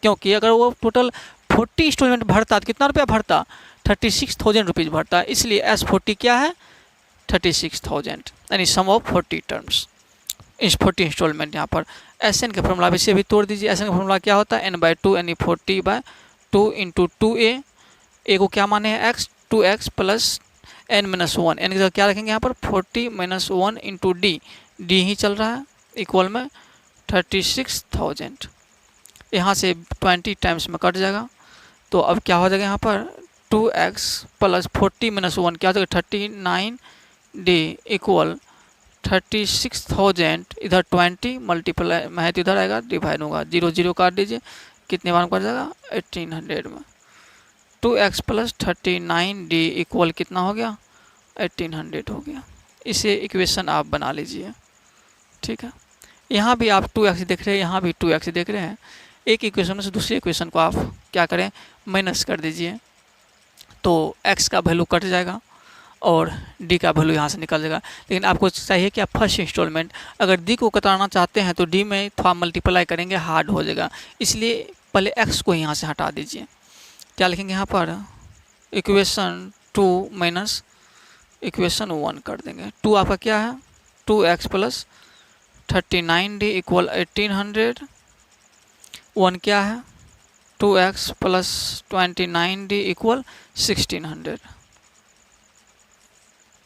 क्योंकि अगर वो टोटल 40 इंस्टॉलमेंट भरता तो कितना रुपया भरता 36,000 रुपीज़ भरता, इसलिए S40 क्या है 36,000, यानी सम ऑफ 40 टर्म्स। 40 इंस्टॉलमेंट यहाँ पर। एस एन के फॉर्मूला भी से भी तोड़ दीजिए। एस एन का फॉर्मूला क्या होता है, n/2 यानी 40/2 इंटू 2a। ए को क्या माने हैं x, 2x plus n-1। N की जगह क्या रखेंगे यहाँ पर 40 - 1 इंटू डी ही चल रहा है, इक्वल में 36,000। यहाँ से 20 टाइम्स में कट जाएगा, तो अब क्या हो जाएगा यहाँ पर 2x प्लस 40 - 1 क्या हो जाएगा 39d इक्वल 36,000। इधर 20 मल्टीप्लाई में तो इधर आएगा डिवाइड होगा, 0 0 काट दीजिए, कितने बार कट जाएगा 1800 में। 2x प्लस 39d इक्वल कितना हो गया 1800 हो गया। इसे इक्वेशन आप बना लीजिए, ठीक है। यहाँ भी आप 2x देख रहे हैं, यहाँ भी 2x देख रहे हैं। एक इक्वेशन से दूसरी इक्वेशन को आप क्या करें, माइनस कर दीजिए, तो x का वैल्यू कट जाएगा और d का वैल्यू यहाँ से निकल जाएगा। लेकिन आपको चाहिए कि आप फर्स्ट इंस्टॉलमेंट, अगर d को कटाना चाहते हैं तो d में थोड़ा मल्टीप्लाई करेंगे, हार्ड हो जाएगा, इसलिए पहले x को यहाँ से हटा दीजिए। क्या लिखेंगे यहाँ पर, इक्वेशन 2 माइनस इक्वेशन 1 कर देंगे। 2 आपका क्या है 2x प्लस 39d इक्वल 1800। 1 क्या है 2x प्लस 29d इक्वल 1600।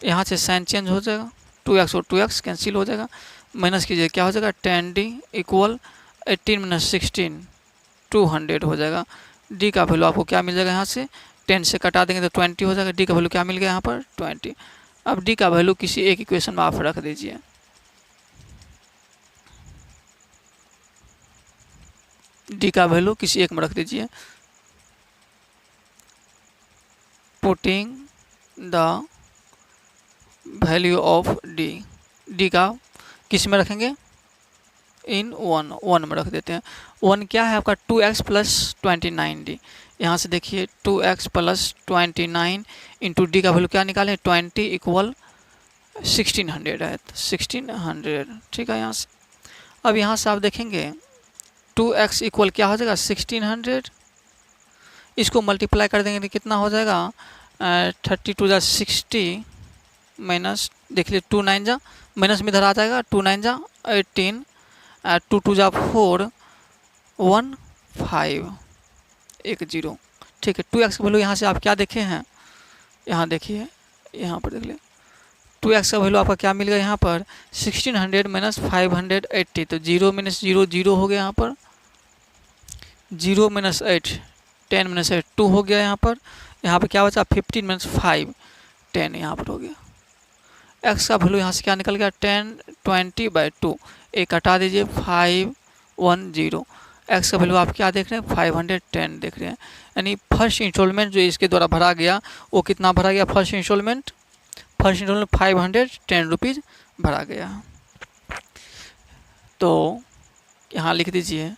यहाँ से साइन चेंज हो जाएगा, 2x और 2x कैंसिल हो जाएगा, माइनस कीजिए क्या हो जाएगा 10d इक्वल 18 - 16 200 हो जाएगा। d का वैल्यू आपको क्या मिल जाएगा, यहाँ से 10 से कटा देंगे तो 20 हो जाएगा। d का वैल्यू क्या मिल गया यहाँ पर 20। अब d का वैल्यू किसी एक इक्वेशन में आप रख दीजिए। d का वैल्यू किसी एक में रख दीजिए। Putting the value of d का किस में रखेंगे, इन 1 में रख देते हैं। 1 क्या है आपका 2x प्लस 29d। यहाँ से देखिए 2x प्लस 29 इंटू डी का वैल्यू क्या निकालें 20 इक्वल 1600 है, 1600, ठीक है। यहाँ से अब यहाँ से आप देखेंगे 2x इक्वल क्या हो जाएगा 1600, इसको मल्टीप्लाई कर देंगे तो कितना हो जाएगा 32 जा 60 माइनस देख लीजिए 2 9 जा माइनस में इधर आ जाएगा 2 9 जा 18 2 2 जा 4 1 5 1 0, ठीक है। 2x का वैल्यू यहाँ से आप क्या देखे हैं, यहाँ देखिए, यहाँ पर देख ले 2x का वैल्यू आपका क्या मिल गया यहाँ पर 1600 माइनस 580, तो 0 - 0 0 हो गया यहाँ पर, 0 - 8 10 - 8 2 हो गया यहाँ पर। यहाँ पर क्या बचा 15 - 5 10 यहाँ पर हो गया। x का वैल्यू यहाँ से क्या निकल गया 10 20/2, एक हटा दीजिए 510। x का वैल्यू आप क्या देख रहे हैं 510 देख रहे हैं, यानी फर्स्ट इंस्टॉलमेंट जो इसके द्वारा भरा गया वो कितना भरा गया, फर्स्ट इंस्टॉलमेंट 510 रुपीज़ भरा गया। तो यहाँ लिख दीजिए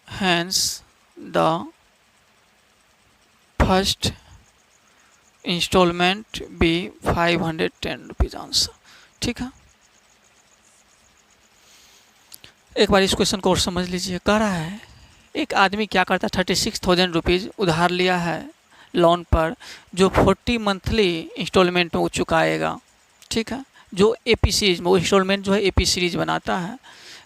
hence the first installment be 510 rupees answer, ठीक है। एक बार इस क्वेश्चन को और समझ लीजिए। कह रहा है एक आदमी क्या करता है 36,000 रुपीज़ उधार लिया है लोन पर, जो 40 मंथली इंस्टॉलमेंट में वो चुकाएगा, ठीक है। जो एपी सीरीज में वो इंस्टॉलमेंट जो है एपी सीरीज बनाता है।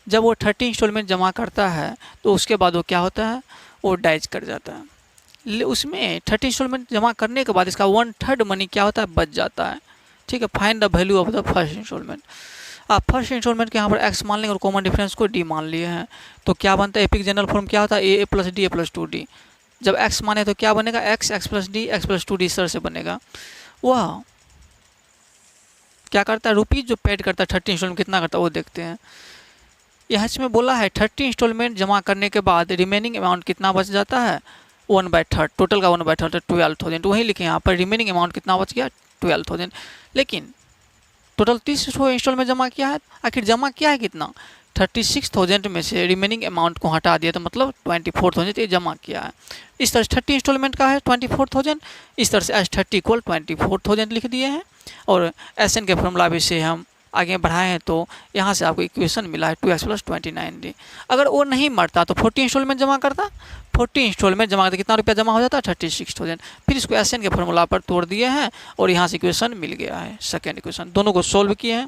जब वो 30 इंस्टॉलमेंट जमा करता है तो उसके बाद वो क्या होता है वो डाइज कर जाता है। उसमें 30 इंस्टॉलमेंट जमा करने के बाद इसका 1/3 मनी क्या होता है बच जाता है, ठीक है। Find the value of the first installment. आप फर्स्ट इंस्टॉलमेंट के यहाँ पर x मान लेंगे और कॉमन डिफरेंस को d मान लिए हैं, तो क्या बनता है एपिक जनरल फॉर्म क्या होता है a plus D plus 2d। जब x माने तो क्या बनेगा x plus D x plus 2d sir से बनेगा। वह क्या करता है रुपीज़ जो पेड करता है 30 इंस्टॉलमेंट कितना करता है वो देखते हैं। यहाँ इसमें बोला है 30 इंस्टॉलमेंट जमा करने के बाद रिमेनिंग अमाउंट कितना बच जाता है 1/3, टोटल का 1/3 12,000। वहीं लिखे यहाँ पर रिमेनिंग अमाउंट कितना बच गया 12,000। लेकिन टोटल 30 इंस्टॉलमेंट जमा किया है, आखिर जमा किया है कितना 36,000 में से रिमेनिंग अमाउंट को हटा दिया तो मतलब 24,000 ये जमा किया है। इस तरह से 30 इंस्टॉलमेंट का है 24,000, इस तरह से S30 इक्वल 24,000 लिख दिए हैं। और SN के फॉर्मूला भी से हम आगे बढ़ाए हैं तो यहाँ से आपको इक्वेशन मिला है 2x प्लस 29d। अगर वो नहीं मरता तो 40 इंस्टॉलमेंट जमा करता, 40 इंस्टॉलमेंट जमा करते कितना रुपया जमा हो जाता है 36,000। फिर इसको SN के फॉर्मूला पर तोड़ दिए हैं और यहाँ से इक्वेशन मिल गया है, सेकेंड इक्वेशन। दोनों को सोल्व किए हैं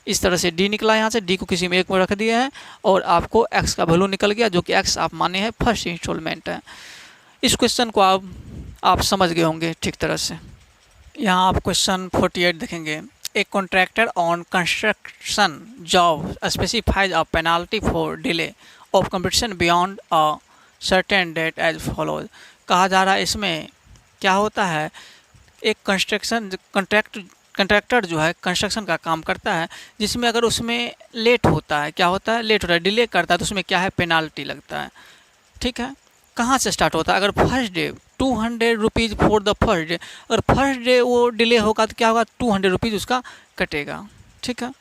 इस तरह से डी निकला, यहाँ से डी को किसी में एक में रख दिए हैं और आपको एक्स का वैल्यू निकल गया, जो कि एक्स आप माने हैं फर्स्ट इंस्टॉलमेंट है। इस क्वेश्चन को आप समझ गए होंगे ठीक तरह से। यहाँ आप क्वेश्चन 48 देखेंगे। A contractor on construction job specifies a penalty for delay of completion beyond a certain date as follows. कहा जा रहा है इसमें क्या होता है, एक कंट्रैक्टर जो है कंस्ट्रक्शन का काम करता है, जिसमें अगर उसमें लेट होता है, क्या होता है, लेट होता है, डिले करता है, तो उसमें क्या है, पेनाल्टी लगता है। ठीक है, कहाँ से स्टार्ट होता है, अगर first day 200 rupees for the first day, अगर फर्स्ट डे वो डिले होगा तो क्या होगा, 200 रुपीज़ उसका कटेगा। ठीक है,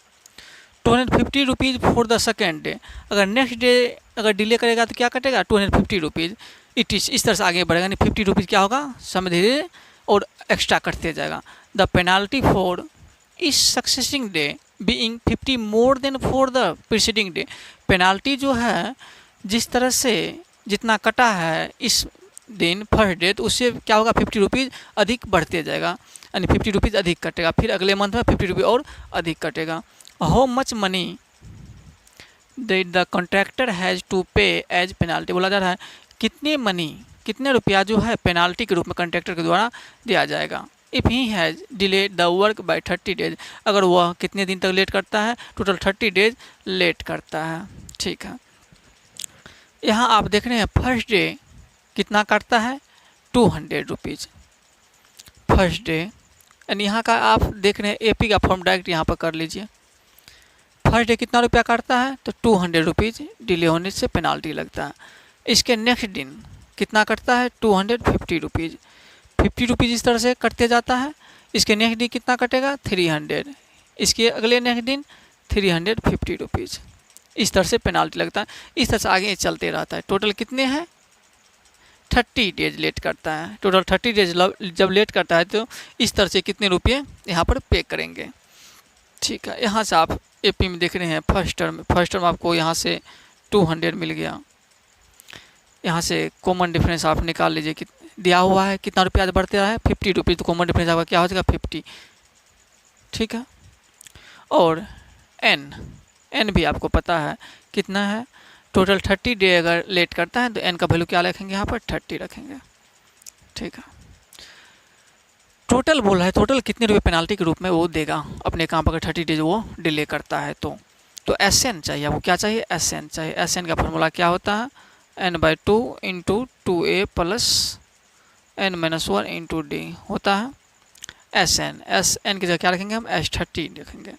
250 rupees for the second day, अगर नेक्स्ट डे अगर डिले करेगा तो क्या कटेगा, 250 रुपीज़। इस तरह से आगे बढ़ेगा, यानी 50 रुपीज़ क्या होगा, समय धीरे और एक्स्ट्रा कटते जाएगा। The penalty for each succeeding day being 50 more than for the preceding day, penalty जो है जिस तरह से जितना कटा है इस दिन फर्स्ट डे, तो उससे क्या होगा, 50 रुपीज़ अधिक बढ़ते जाएगा, यानी 50 रुपीज़ अधिक कटेगा, फिर अगले मंथ में 50 रुपीज़ और अधिक कटेगा। How much money the contractor has to pay as penalty, बोला जा रहा है कितने रुपया जो है पेनाल्टी के रूप में कॉन्ट्रैक्टर के द्वारा दिया जाएगा। If he has delayed the work by 30 days, अगर वह कितने दिन तक लेट करता है, टोटल 30 डेज लेट करता है। ठीक है, यहाँ आप देख रहे हैं फर्स्ट डे कितना काटता है, 200 रुपीज़ फर्स्ट डे, यानी यहाँ का आप देख रहे हैं एपी का फॉर्म डायरेक्ट यहाँ पर कर लीजिए। फर्स्ट डे कितना रुपया काटता है, तो 200 रुपीज़ डिले होने से पेनाल्टी लगता है। इसके नेक्स्ट दिन कितना कटता है, 250 रुपीज़, 50 रुपीज़ इस तरह से कटते जाता है। इसके नेक्स्ट दिन कितना कटेगा, 300, इसके अगले नेक्स्ट दिन 350 रुपीज़, इस तरह से पेनाल्टी लगता है। इस तरह से आगे चलते रहता है। टोटल कितने हैं, 30 डेज लेट करता है। टोटल 30 डेज जब लेट करता है तो इस तरह से कितने रुपये यहाँ पर पे करेंगे। ठीक है, यहाँ से आप एपी में देख रहे हैं फर्स्ट टर्म आपको यहाँ से 200 मिल गया। यहाँ से कॉमन डिफरेंस आप निकाल लीजिए कि दिया हुआ है कितना रुपया बढ़ते रहा है, 50 रुपीज़, तो कॉमन डिफरेंस आपका क्या हो जाएगा, 50। ठीक है, और एन भी आपको पता है कितना है, टोटल 30 डे अगर लेट करता है तो एन का वैल्यू क्या रखेंगे, यहाँ पर 30 रखेंगे। ठीक है, टोटल बोल रहा है, टोटल कितने रुपये पेनाल्टी के रूप में वो देगा अपने काम पर, अगर 30 डेज वो डिले करता है तो एस एन चाहिए, वो क्या चाहिए, एस एन चाहिए। एस एन का फॉर्मूला क्या होता है, n/2 into 2a plus n-1 into d होता है एस एन की जगह क्या रखेंगे हम, S30 रखेंगे,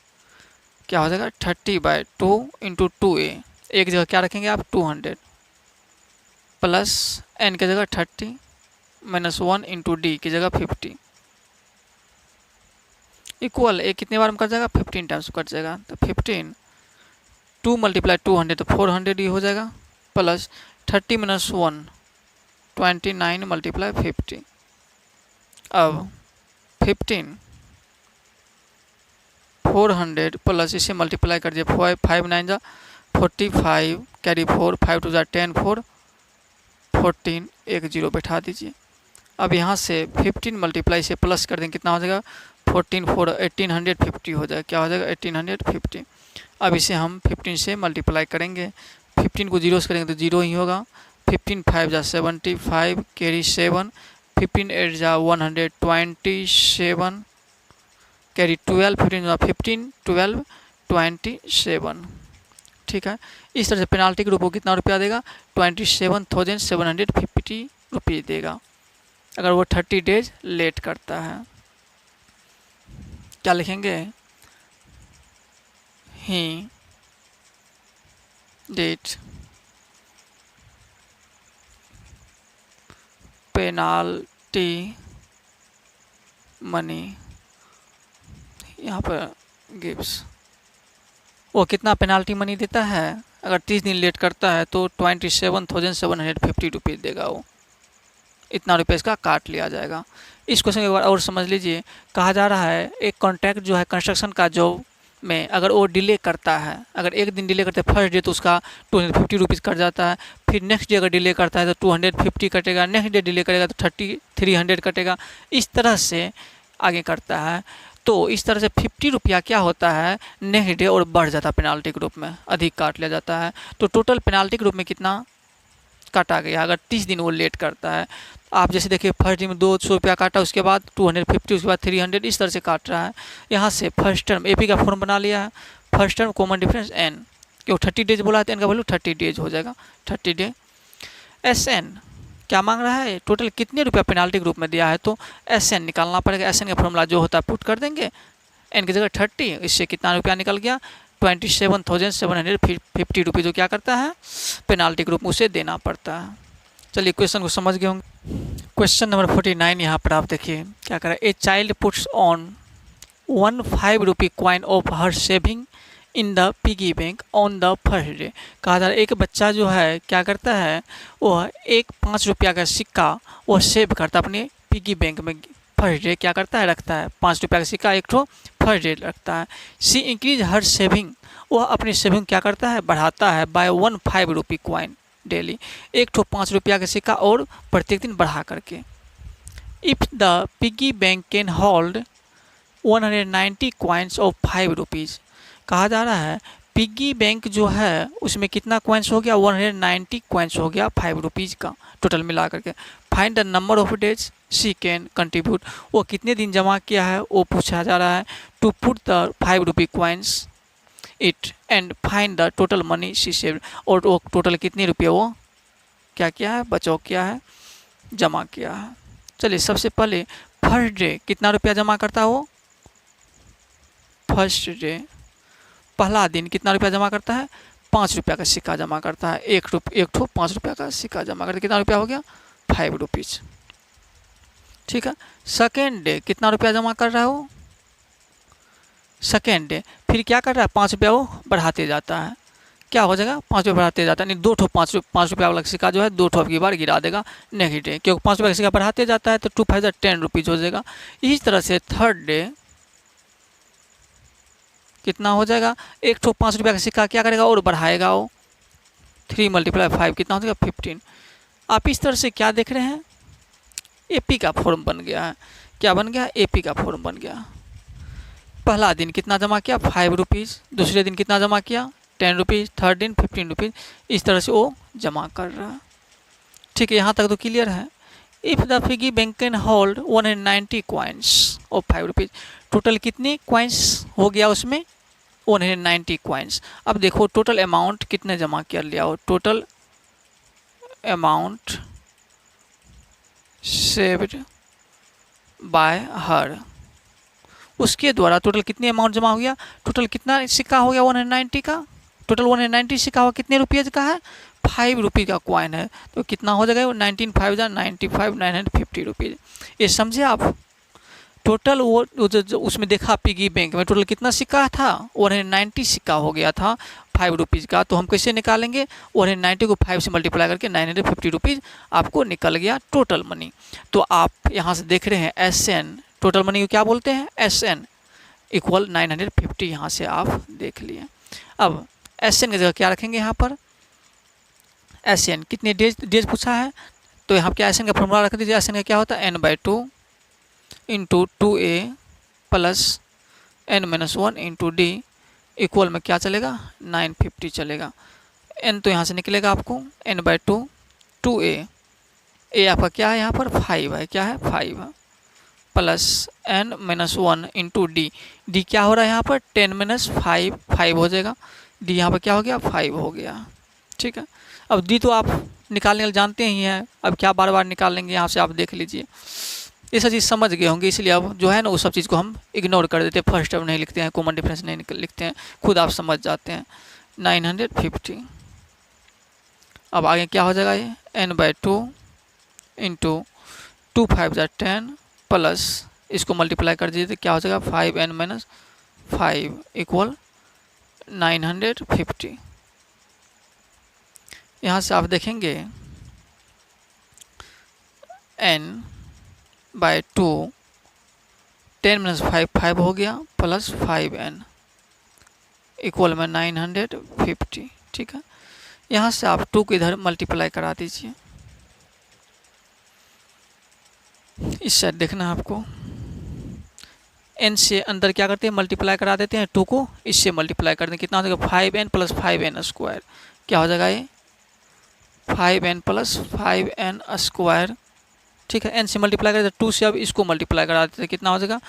क्या हो जाएगा 30/2 इंटू 2a, एक जगह क्या रखेंगे आप 200 प्लस n की जगह 30 -1 इंटू डी की जगह 50 इक्वल ए कितने बार में कट जाएगा, 15 टाइम्स कट जाएगा। तो 15 2 × 200 तो 400 ही हो जाएगा, प्लस 30 - 1 29 × 50। अब 15 400 प्लस इसे मल्टीप्लाई कर दिए, 5 9 जा 45 कैरी 4 5 2 जा 10 4 14 एक जीरो बैठा दीजिए। अब यहाँ से 15 मल्टीप्लाई से प्लस कर देंगे, कितना हो जाएगा 14 4 1850 हो जाएगा, क्या हो जाएगा 1850। अब इसे हम 15 से मल्टीप्लाई करेंगे, 15 को जीरो से करेंगे तो जीरो ही होगा, 15 5 जा 75 कैरी 7 15 8 जा 127 कैरी 12 15 जा 15 12 27। ठीक है, इस तरह से पेनाल्टी के रूप में कितना रुपया देगा, 27,750 रुपये देगा अगर वो 30 डेज लेट करता है। क्या लिखेंगे, ही डिड पेनाल्टी मनी, यहाँ पर गिव्स, वो कितना पेनाल्टी मनी देता है, अगर 30 दिन लेट करता है तो 27,750 रुपीज़ देगा, वो इतना रुपये इसका काट लिया जाएगा। इस क्वेश्चन एक बार और समझ लीजिए। कहा जा रहा है एक कॉन्ट्रैक्ट जो है कंस्ट्रक्शन का जॉब में अगर वो डिले करता है, अगर एक दिन डिले करते हैं फर्स्ट डे तो उसका 250 रुपीज़ कट जाता है, फिर नेक्स्ट डे अगर डिले करता है तो 250 कटेगा, नेक्स्ट डे डिले करेगा तो 300 कटेगा, इस तरह से आगे करता है। तो इस तरह से 50 रुपया क्या होता है नेक्स्ट डे और बढ़ जाता है पेनाल्टी के रूप में, अधिक काट लिया जाता है। तो टोटल पेनाल्टी के रूप में कितना काटा गया अगर 30 दिन वो लेट करता है। आप जैसे देखिए फर्स्ट दिन में 200 रुपया काटा, उसके बाद 250, उसके बाद 300, इस तरह से काट रहा है। यहाँ से फर्स्ट टर्म एपी का फॉर्म बना लिया है, first term common difference N, क्यों 30 डेज बोला है तो एन का वैल्यू 30 डेज हो जाएगा, 30 डे। एस एन क्या मांग रहा है, टोटल कितने रुपया पेनाल्टी के रूप में दिया है, तो एस एन निकालना पड़ेगा। एस एन का फॉर्मूला जो होता है पुट कर देंगे, एन की जगह 30, इससे कितना रुपया निकल गया 27,750 रुपये, जो क्या करता है पेनाल्टी के रूप में उसे देना पड़ता है। चलिए क्वेश्चन को समझ गए होंगे। क्वेश्चन नंबर 49 यहाँ पर आप देखिए क्या कर रहा है। A child puts on 1 5 rupee coin of her saving in the piggy bank on the first day. कहा जा रहा है एक बच्चा जो है क्या करता है, वह एक 5 रुपया का सिक्का वह सेव करता है अपने पिगी बैंक में, फर्स्ट डे क्या करता है रखता है, 5 रुपया का सिक्का एक ठो फर्स्ट डे रखता है। सी इंक्रीज हर सेविंग, वह अपनी सेविंग क्या करता है बढ़ाता है, बाय 1 5 रुपी कॉइन डेली, एक ठो 5 रुपया का सिक्का और प्रत्येक दिन बढ़ा करके। If the piggy bank can hold 190 coins of 5 rupees, कहा जा रहा है पिगी बैंक जो है उसमें कितना कॉइन्स हो गया 190 कॉइन्स हो गया 5 रुपीज़ का टोटल मिला करके। Find the number of days she can contribute, वो कितने दिन जमा किया है वो पूछा जा रहा है। To put the 5 rupee coins it and find the total money she saved, और वो टोटल कितने रुपये वो क्या किया है बचाव किया है जमा किया है। चलिए सबसे पहले फर्स्ट डे कितना रुपया जमा करता है वो, फर्स्ट डे पहला दिन कितना रुपया जमा करता है 5 रुपया का सिक्का जमा करता है, एक ठो 5 रुपया का सिक्का जमा करता है, कितना रुपया हो गया 5 रुपीज़, ठीक है। सेकेंड डे कितना रुपया जमा कर रहा है वो, सेकेंड डे फिर क्या कर रहा है 5 रुपया वो बढ़ाते जाता है, क्या हो जाएगा 5 रुपया बढ़ाते जाता है, नहीं 2 ठो 5 रुपया वाला सिक्का जो है 2 ठो की बार गिरा देगा नेक्स्ट डे, क्योंकि 5 रुपया का सिक्का बढ़ाते जाता है तो 2 5 10 रुपीज़ हो जाएगा। इस तरह से थर्ड डे कितना हो जाएगा, एक ठो 5 रुपया का सिक्का क्या करेगा और बढ़ाएगा वो 3 × 5 कितना हो जाएगा 15। आप इस तरह से क्या देख रहे हैं एपी का फॉर्म बन गया है, क्या बन गया एपी का फॉर्म बन गया। पहला दिन कितना जमा किया 5 रुपीज़, दूसरे दिन कितना जमा किया 10 रुपीज़, थर्ड दिन 15 रुपीज़, इस तरह से वो जमा कर रहा है, ठीक है। यहाँ तक तो क्लियर है। If the piggy bank can hold 190 coins of 5 rupees, total कितने कॉइन्स हो गया उसमें 190 कॉइन्स। अब देखो टोटल अमाउंट कितने जमा कर लिया हो, टोटल अमाउंट सेव्ड बाय हर, उसके द्वारा टोटल कितने अमाउंट जमा हो गया, टोटल कितना सिक्का हो गया 190 का, टोटल 190 सिक्का हुआ कितने रुपये का है 5 रुपये का कॉइन है, तो कितना हो जाएगा 19 5 95 950 रुपीज़। ये समझे आप, टोटल वो जो उसमें देखा पिगी बैंक में टोटल कितना सिक्का था 190 सिक्का हो गया था 5 रुपीज़ का, तो हम कैसे निकालेंगे 190 को 5 से मल्टीप्लाई करके 950 रुपीज़ आपको निकल गया टोटल मनी। तो आप यहाँ से देख रहे हैं एस एन, टोटल मनी को क्या बोलते हैं एस एन इक्वल 950, यहाँ से आप देख लिए। अब एस एन की जगह क्या रखेंगे यहाँ पर, एस एन कितने डेज पूछा है, तो यहाँ क्या एस एन का फॉर्मूला रख दीजिए। एस एन का क्या होता है n/2 into 2a plus n-1 into d equal में क्या चलेगा 950 चलेगा। n तो यहाँ से निकलेगा आपको n/2 2a, a आपका क्या है यहाँ पर 5 है, क्या है 5 है, plus n-1 into D, D क्या हो रहा है यहाँ पर 10 - 5 5 हो जाएगा, डी यहाँ पर क्या हो गया 5 हो गया, ठीक है। अब डी तो आप निकालने जानते ही हैं, अब क्या बार बार निकालेंगे, यहाँ से आप देख लीजिए। ये सब चीज़ समझ गए होंगे, इसलिए अब जो है ना वो सब चीज़ को हम इग्नोर कर देते हैं, फर्स्ट टर्म नहीं लिखते हैं, कॉमन डिफरेंस नहीं लिखते हैं, खुद आप समझ जाते हैं 950। अब आगे क्या हो जाएगा ये n/2 इंटू 2 5 10 प्लस इसको मल्टीप्लाई कर दीजिए तो क्या हो जाएगा 5n - 5 इक्वल 950। यहाँ से आप देखेंगे n/2 10 - 5 5 हो गया प्लस 5n इक्वल में 950, ठीक है। यहाँ से आप 2 को इधर मल्टीप्लाई करा दीजिए, इस साइड देखना है आपको, n से अंदर क्या करते हैं, मल्टीप्लाई करा देते हैं, 2 को इससे मल्टीप्लाई कर दें, कितना हो जाएगा 5n प्लस 5n स्क्वायर, क्या हो जाएगा ये 5n प्लस 5n स्क्वायर, ठीक है। n से मल्टीप्लाई कर देते 2 से, अब इसको मल्टीप्लाई करा देते हैं, कितना हो जाएगा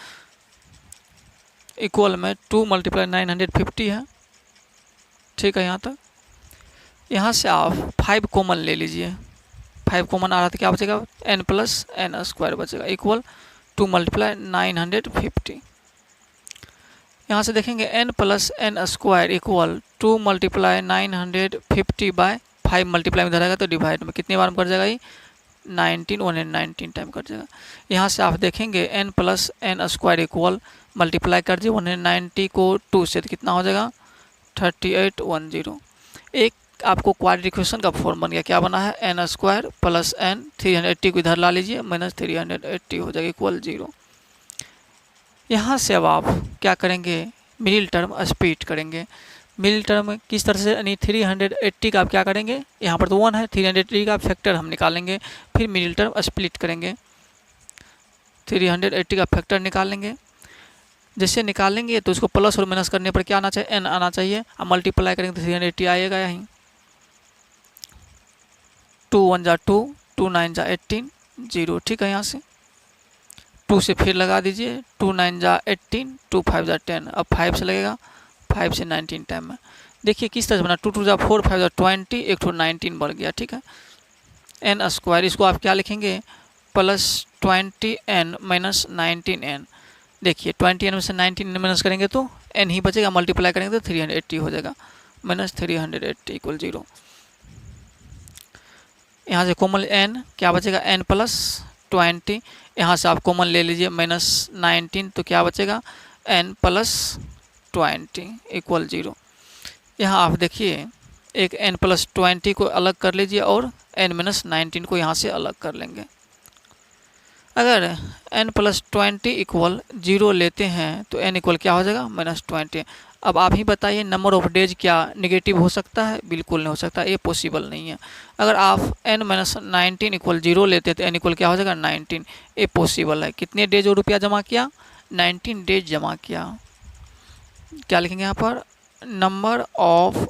इक्वल में 2 मल्टीप्लाई 950 है, ठीक है। यहाँ तक, यहाँ से आप 5 कॉमन ले लीजिए, 5 कॉमन आ रहा था, क्या बचेगा n प्लस n स्क्वायर बचेगा, इक्वल 2 मल्टीप्लाई 950। यहाँ से देखेंगे n plus n square equal 2 multiply 950 by 5 multiply में धरेगा तो डिवाइड में कितनी बार में कर जाएगा ये 119 टाइम कर जाएगा। यहाँ से आप देखेंगे n plus n square equal multiply कर दिए 190 को 2 से तो कितना हो जाएगा 3810। एक आपको क्वाड्रेटिक इक्वेशन का फॉर्म बन गया, क्या बना है n स्क्वायर प्लस n, 380 को इधर ला लीजिए माइनस 380 हो जाएगा इक्वल 0। यहाँ से अब आप क्या करेंगे, मिडिल टर्म स्प्लिट करेंगे। मिडिल टर्म किस तरह से, यानी 380 का आप क्या करेंगे, यहाँ पर तो 1 है, 380 का फैक्टर हम निकालेंगे, फिर मिडिल टर्म स्प्लिट करेंगे, 380 का फैक्टर निकालेंगे। जैसे निकालेंगे तो उसको प्लस और माइनस करने पर क्या आना चाहिए, n आना चाहिए, अब मल्टीप्लाई करेंगे तो 380 आएगा यहीं, 2 1 जा 2, 2 9 जा 18, 0, ठीक है। यहाँ से 2 से फिर लगा दीजिए, 2 9 जा 18, 2 5 जा 10, अब 5 से लगेगा, 5 से 19 टाइम में। देखिए किस तरह से बना, 2 2 जा 4, 5 जा 20, एक ठो 19 बढ़ गया, ठीक है। n स्क्वायर, इसको आप क्या लिखेंगे प्लस 20n माइनस 19n। देखिए 20n में से 19n माइनस करेंगे तो n ही बचेगा, मल्टीप्लाई करेंगे तो 380 हो जाएगा, माइनस 380 इक्वल 0। यहाँ से कॉमन n क्या बचेगा, n प्लस 20, यहाँ से आप कॉमन ले लीजिए माइनस 19, तो क्या बचेगा n प्लस 20 इक्वल 0। यहाँ आप देखिए एक n प्लस 20 को अलग कर लीजिए और n माइनस 19 को यहाँ से अलग कर लेंगे। अगर n प्लस 20 इक्वल 0 लेते हैं तो n इक्वल क्या हो जाएगा माइनस 20। अब आप ही बताइए नंबर ऑफ डेज क्या नेगेटिव हो सकता है, बिल्कुल नहीं हो सकता, ये पॉसिबल नहीं है। अगर आप n माइनस 19 इक्वल 0 लेते हैं तो n इक्वल क्या हो जाएगा 19, ये पॉसिबल है। कितने डेज और रुपया जमा किया, 19 डेज जमा किया। क्या लिखेंगे यहाँ पर, नंबर ऑफ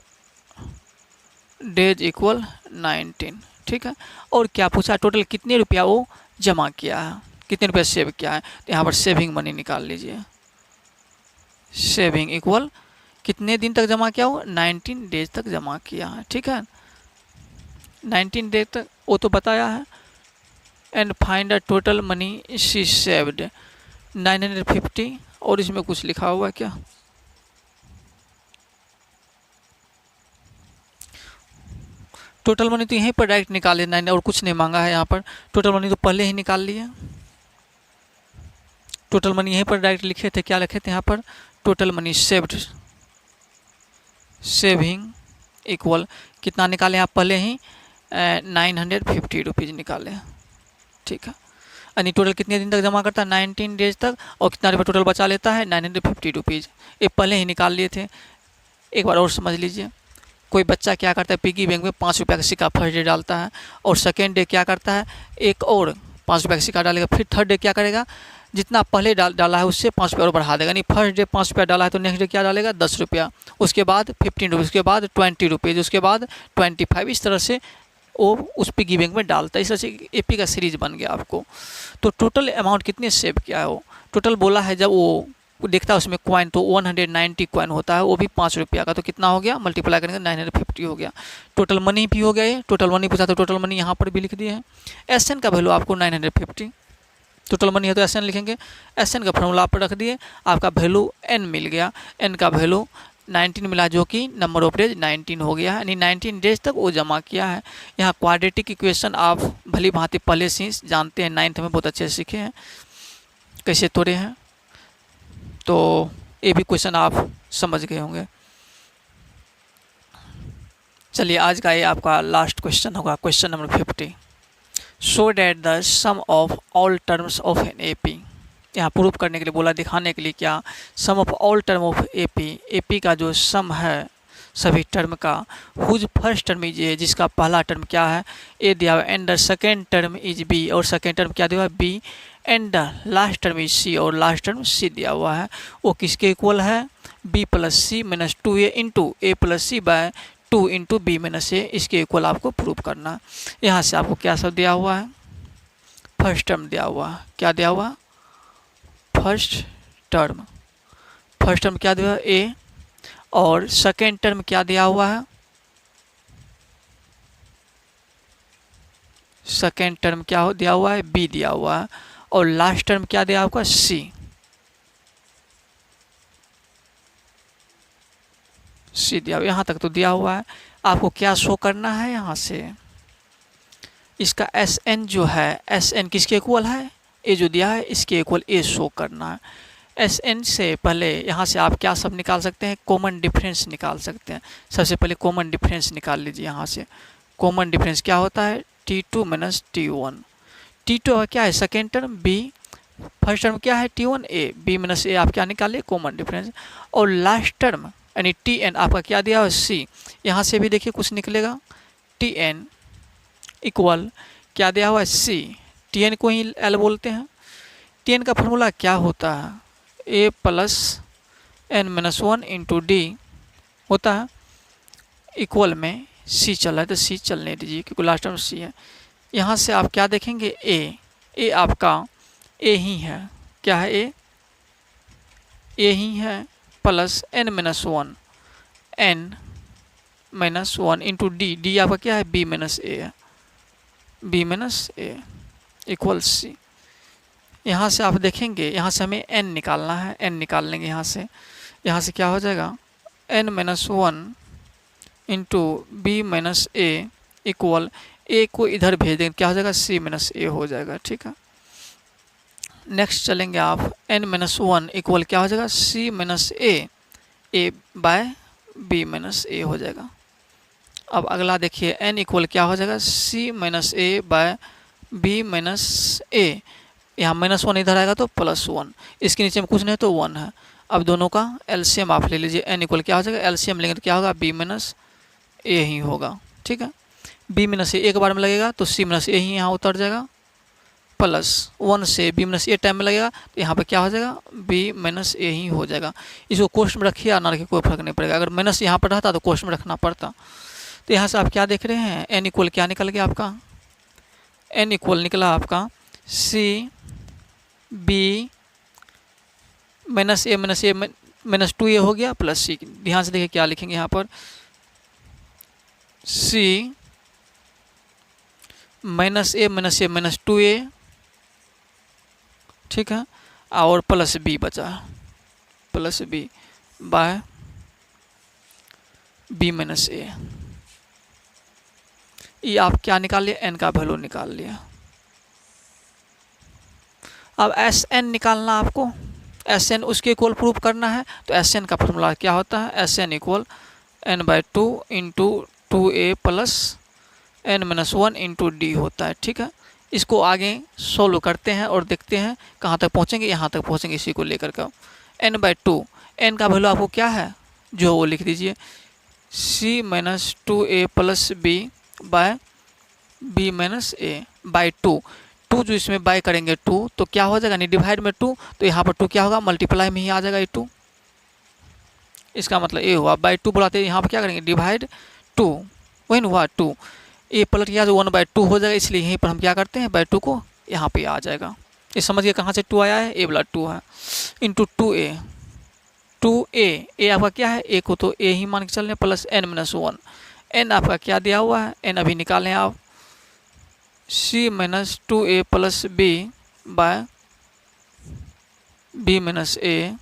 डेज इक्वल 19, ठीक है। और क्या पूछा, टोटल कितने रुपया वो जमा किया है, कितने रुपया सेव किया है, तो यहाँ पर सेविंग मनी निकाल लीजिए। सेविंग इक्वल कितने दिन तक जमा किया हो, 19 डेज तक जमा किया है, ठीक है। 19 डेज तक वो तो बताया है। And find the total money she saved 950, और इसमें कुछ लिखा हुआ है क्या, टोटल मनी तो यहीं पर डायरेक्ट निकाल लेना, और कुछ नहीं मांगा है यहाँ पर। टोटल मनी तो पहले ही निकाल लिए, टोटल मनी यहीं पर डायरेक्ट लिखे थे, क्या लिखे थे यहाँ पर, total money saved, saving equal कितना निकाले आप पहले ही 950 रुपीज़ निकाले, ठीक है। यानी टोटल कितने दिन तक जमा करता है, 19 डेज तक, और कितना रुपये टोटल बचा लेता है 950 रुपीज़, ये पहले ही निकाल लिए थे। एक बार और समझ लीजिए, कोई बच्चा क्या करता है, पिगी बैंक में 5 रुपये का सिक्का फर्स्ट डे डालता है, और सेकेंड डे क्या करता है एक और 5 रुपये का सिक्का डालेगा, फिर थर्ड डे क्या करेगा, जितना पहले डाला है उससे 5 रुपये और बढ़ा देगा। यानी फर्स्ट डे 5 रुपया डाला है तो नेक्स्ट डे क्या डालेगा 10 रुपया, उसके बाद 15 रुपीज़, उसके बाद 20 रुपीज़, उसके बाद 25, इस तरह से वो उस पिगी बैंक में डालता है। इस तरह से एपी का सीरीज बन गया आपको। तो टोटल अमाउंट कितने सेव किया है वो, टोटल बोला है, जब वो देखता है उसमें कॉइन तो 190 कॉइन होता है, वो भी 5 रुपया का, तो कितना हो गया, मल्टीप्लाई करेंगे 950 हो गया। टोटल मनी भी हो गया, ये टोटल मनी पूछा तो टोटल मनी यहाँ पर भी लिख दिए हैं। एसएन का वैल्यू आपको 950, टोटल मनी है तो एसएन लिखेंगे, एसएन का फॉर्मूला आप रख दिए, आपका वैल्यू एन मिल गया, एन का वैल्यू 19 मिला, जो कि नंबर ऑफ डेज 19 हो गया है, यानी 19 डेज तक वो जमा किया है। यहाँ क्वाड्रेटिक इक्वेशन आप भली भांति पहले से जानते हैं, 9th में बहुत अच्छे से सीखे हैं कैसे तोड़े हैं, तो ये भी क्वेश्चन आप समझ गए होंगे। चलिए आज का ये आपका लास्ट क्वेश्चन होगा, question number 50। Show that the sum of all terms of an AP, यहाँ प्रूफ करने के लिए बोला, दिखाने के लिए क्या, sum of all term of AP, AP का जो सम है सभी टर्म का, whose first term is a, जिसका पहला टर्म क्या है ए दिया हुआ, and the second term is b, और सेकेंड टर्म क्या दिया हुआ B, and the last term is C, और लास्ट टर्म सी दिया हुआ है, वो किसके इक्वल है, बी प्लस सी माइनस 2a इंटू ए प्लस सी बाय 2 इंटू बी माइनस ए, इसके इक्वल आपको प्रूव करना है। यहाँ से आपको क्या सब दिया हुआ है, फर्स्ट टर्म दिया हुआ है, क्या दिया हुआ, फर्स्ट टर्म क्या दिया हुआ ए, और सेकेंड टर्म क्या दिया हुआ है, सेकेंड टर्म क्या दिया हुआ है, बी दिया हुआ है, और लास्ट टर्म क्या दिया होगा, सी दिया हुआ, यहाँ तक तो दिया हुआ है। आपको क्या शो करना है, यहाँ से इसका एस एन जो है, एस एन किसके इक्वल है, ए जो दिया है इसके इक्वल ए शो करना है। एस एन से पहले यहाँ से आप क्या सब निकाल सकते हैं, कॉमन डिफरेंस निकाल सकते हैं। सबसे पहले कॉमन डिफरेंस निकाल लीजिए। यहाँ से कॉमन डिफरेंस क्या होता है, T2 माइनस T1। T2 क्या है, second term B, first term क्या है T1 ए, बी माइनस ए आप क्या निकालिए, कॉमन डिफरेंस, और लास्ट टर्म यानी Tn आपका क्या दिया है, सी। यहाँ से भी देखिए कुछ निकलेगा, Tn इक्वल क्या दिया हुआ है, सी। Tn को ही L बोलते हैं। Tn का फॉर्मूला क्या होता है, a plus N minus 1 into d होता है, इक्वल में सी चल रहा है तो सी चलने दीजिए क्योंकि लास्ट टर्म सी है। यहाँ से आप क्या देखेंगे, ए आपका ए ही है, क्या है, ए ही है, plus N minus 1 into D आपका क्या है, बी माइनस ए है, बी माइनस ए इक्वल सी। यहाँ से आप देखेंगे, यहाँ से हमें n निकालना है, n निकाल लेंगे यहाँ से क्या हो जाएगा, n minus 1 into b minus A equal a को इधर भेज देंगे, क्या हो जाएगा, c माइनस ए हो जाएगा, ठीक है। नेक्स्ट चलेंगे आप, n माइनस 1 इक्वल क्या हो जाएगा, c माइनस ए बाय बी माइनस ए हो जाएगा। अब अगला देखिए, n इक्वल क्या हो जाएगा, c माइनस ए बाय बी माइनस ए, यहाँ -1 इधर आएगा तो +1, इसके नीचे में कुछ नहीं तो 1 है। अब दोनों का एलसीएम आप ले लीजिए, n इक्वल क्या हो जाएगा, एलसीएम लेंगे तो क्या होगा, b माइनस ए ही होगा, ठीक है। b माइनस ए एक बार में लगेगा तो c माइनस ए ही यहाँ उतर जाएगा, +1 से b माइनस ए टाइम में लगेगा तो यहाँ पे क्या हो जाएगा, b माइनस ए ही हो जाएगा। इसको कोष्ट में रखिए या ना रखिए कोई फर्क नहीं पड़ेगा, अगर माइनस यहाँ पर रहता तो कोष्ट में रखना पड़ता। तो यहाँ से आप क्या देख रहे हैं, n इक्वल क्या निकल गया आपका, n इक्वल निकला आपका c B minus A minus 2a हो गया प्लस सी। ध्यान से देखिए क्या लिखेंगे यहाँ पर, c minus A minus 2a, ठीक है, और प्लस b बचा, plus b by b minus a. ये आप क्या निकाल लिया, n का वैल्यू निकाल लिया। अब Sn निकालना आपको, Sn उसके इक्वल प्रूफ करना है तो Sn का फॉर्मूला क्या होता है, Sn equal n/2 into 2a plus n minus 1 into d होता है, ठीक है। इसको आगे सोल्व करते हैं और देखते हैं कहाँ तक पहुँचेंगे, यहाँ तक पहुँचेंगे इसी को लेकर का। n/2, n का वैल्यू आपको क्या है, जो वो लिख दीजिए, c minus 2a plus b by b minus A by 2 जो इसमें बाय करेंगे 2 तो क्या हो जाएगा, नहीं डिवाइड में 2 तो यहाँ पर 2 क्या होगा, मल्टीप्लाई में ही आ जाएगा ये 2, इसका मतलब ए हुआ। बाई 2 बुलाते हैं, यहाँ पर क्या करेंगे, डिवाइड 2, वही हुआ 2, ए पलट गया तो 1/2 हो जाएगा, इसलिए यहीं पर हम क्या करते हैं, बाई 2 को यहाँ पे आ जाएगा। ये समझिए कहाँ से 2 आया है, ए वाला 2 है, इंटू 2a ए आपका क्या है, ए को तो ए ही मान के चल रहे, प्लस n माइनस 1, n आपका क्या दिया हुआ है, n अभी निकालें आप, c minus 2a plus b by b minus a,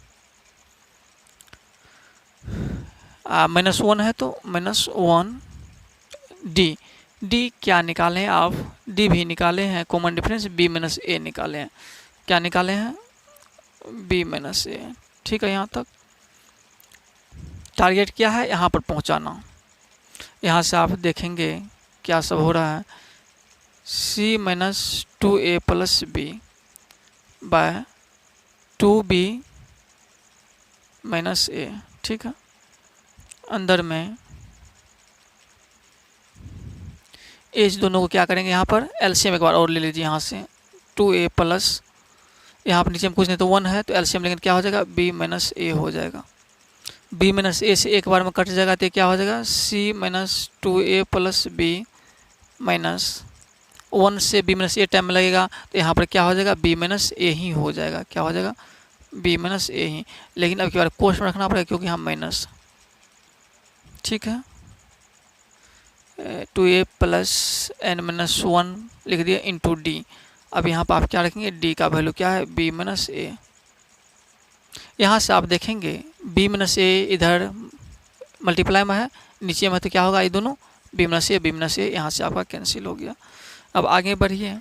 -1 है तो -1 डी क्या निकाले हैं आप, डी भी निकाले हैं, कॉमन डिफरेंस b माइनस ए निकाले हैं, क्या निकाले हैं, b माइनस ए, ठीक है। यहाँ तक टारगेट क्या है, यहाँ पर पहुँचाना। यहाँ से आप देखेंगे क्या सब हो रहा है, c minus 2a plus b by 2b minus a, ठीक है। अंदर में एज दोनों को क्या करेंगे, यहाँ पर एलसीएम एक बार और ले लीजिए, यहाँ से 2a प्लस यहाँ पर नीचे में कुछ नहीं तो 1 है, तो एलसीएम लेंगे क्या हो जाएगा, b माइनस ए हो जाएगा। b माइनस ए से एक बार में कट जाएगा तो क्या हो जाएगा, c minus 2a plus b minus 1 से b माइनस ए टाइम में लगेगा, तो यहाँ पर क्या हो जाएगा, b माइनस ए ही हो जाएगा। क्या हो जाएगा, b माइनस ए ही। लेकिन अब की बार कोष्ठ में रखना पड़ेगा क्योंकि यहाँ माइनस, ठीक है। 2a प्लस n माइनस 1 लिख दिया इंटू डी। अब यहाँ पर आप क्या रखेंगे, d का वैल्यू क्या है, b माइनस ए। यहाँ से आप देखेंगे b माइनस ए इधर मल्टीप्लाई में है, नीचे में तो क्या होगा, ये दोनों b माइनस ए यहाँ से आपका कैंसिल हो गया। अब आगे बढ़िए,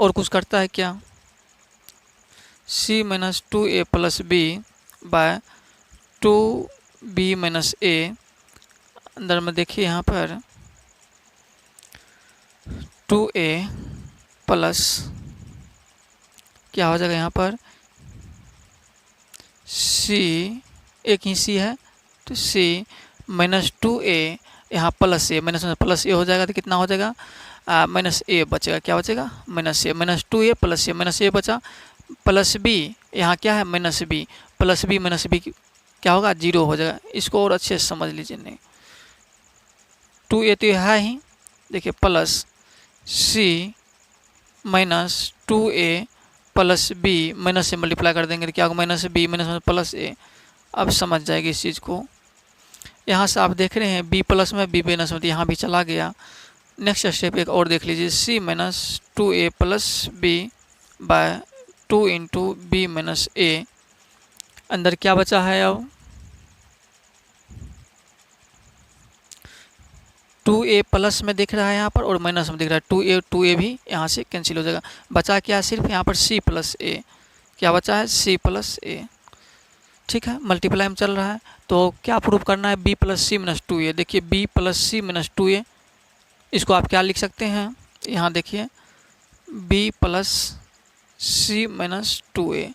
और कुछ करता है क्या, c minus 2a plus b by 2b minus a. अंदर में देखिए यहाँ पर 2a प्लस क्या हो जाएगा, यहाँ पर c, एक ही c है तो c माइनस 2a, यहाँ प्लस ए, माइनस प्लस ए हो जाएगा तो कितना हो जाएगा, माइनस ए बचेगा। क्या बचेगा, minus A, minus 2a plus A, minus A बचा, प्लस बी, यहाँ क्या है minus B, plus B minus B क्या होगा, 0 हो जाएगा। इसको और अच्छे से समझ लीजिए, नहीं 2a तो है ही, देखिए plus c minus 2a plus B, minus से मल्टीप्लाई कर देंगे तो क्या होगा, minus B minus plus A. अब समझ जाएगी इस चीज़ को। यहाँ से आप देख रहे हैं b प्लस में b माइनस में, यहाँ भी चला गया। नेक्स्ट स्टेप एक और देख लीजिए, c minus 2a plus b by 2 into b minus a. अंदर क्या बचा है, अब 2a प्लस में दिख रहा है यहाँ पर और माइनस में दिख रहा है, 2a भी यहाँ से कैंसिल हो जाएगा। बचा क्या, सिर्फ यहाँ पर c प्लस ए। क्या बचा है, c प्लस ए, ठीक है। मल्टीप्लाई में चल रहा है तो क्या प्रूव करना है, b प्लस सी माइनस 2a। देखिए b प्लस सी माइनस 2a, इसको आप क्या लिख सकते हैं, यहाँ देखिए b प्लस सी माइनस 2a,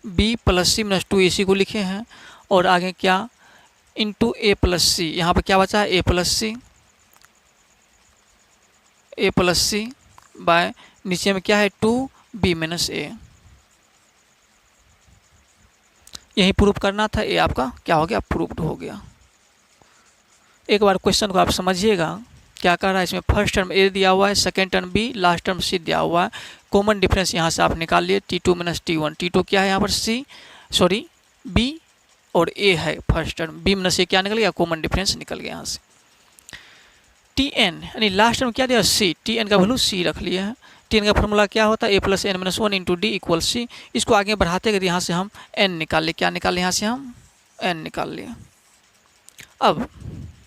b प्लस सी माइनस 2a इसी को लिखे हैं। और आगे क्या, इंटू a प्लस सी, यहाँ पर क्या बचा है, a प्लस सी बाय नीचे में क्या है, 2b माइनस ए। यही प्रूफ करना था, ये आपका क्या हो गया, प्रूफ्ड हो गया। एक बार क्वेश्चन को आप समझिएगा क्या कर रहा है। इसमें फर्स्ट टर्म ए दिया हुआ है, second term b, last term c दिया हुआ है। कॉमन डिफरेंस यहाँ से आप निकाल लिए, T2 माइनस T1। T2 क्या है यहाँ पर, बी और ए है फर्स्ट टर्म, बी माइनस ए क्या निकल गया, कॉमन डिफरेंस निकल गया यहाँ से। Tn यानी लास्ट टर्म क्या दिया, सी, Tn का वैल्यू सी रख लिया है। Tn का फॉर्मूला क्या होता है, a plus N minus 1 into d equal c. इसको आगे बढ़ाते गए यहाँ से हम n निकाल लिए, क्या निकाल लिए, यहाँ से हम n निकाल लिए। अब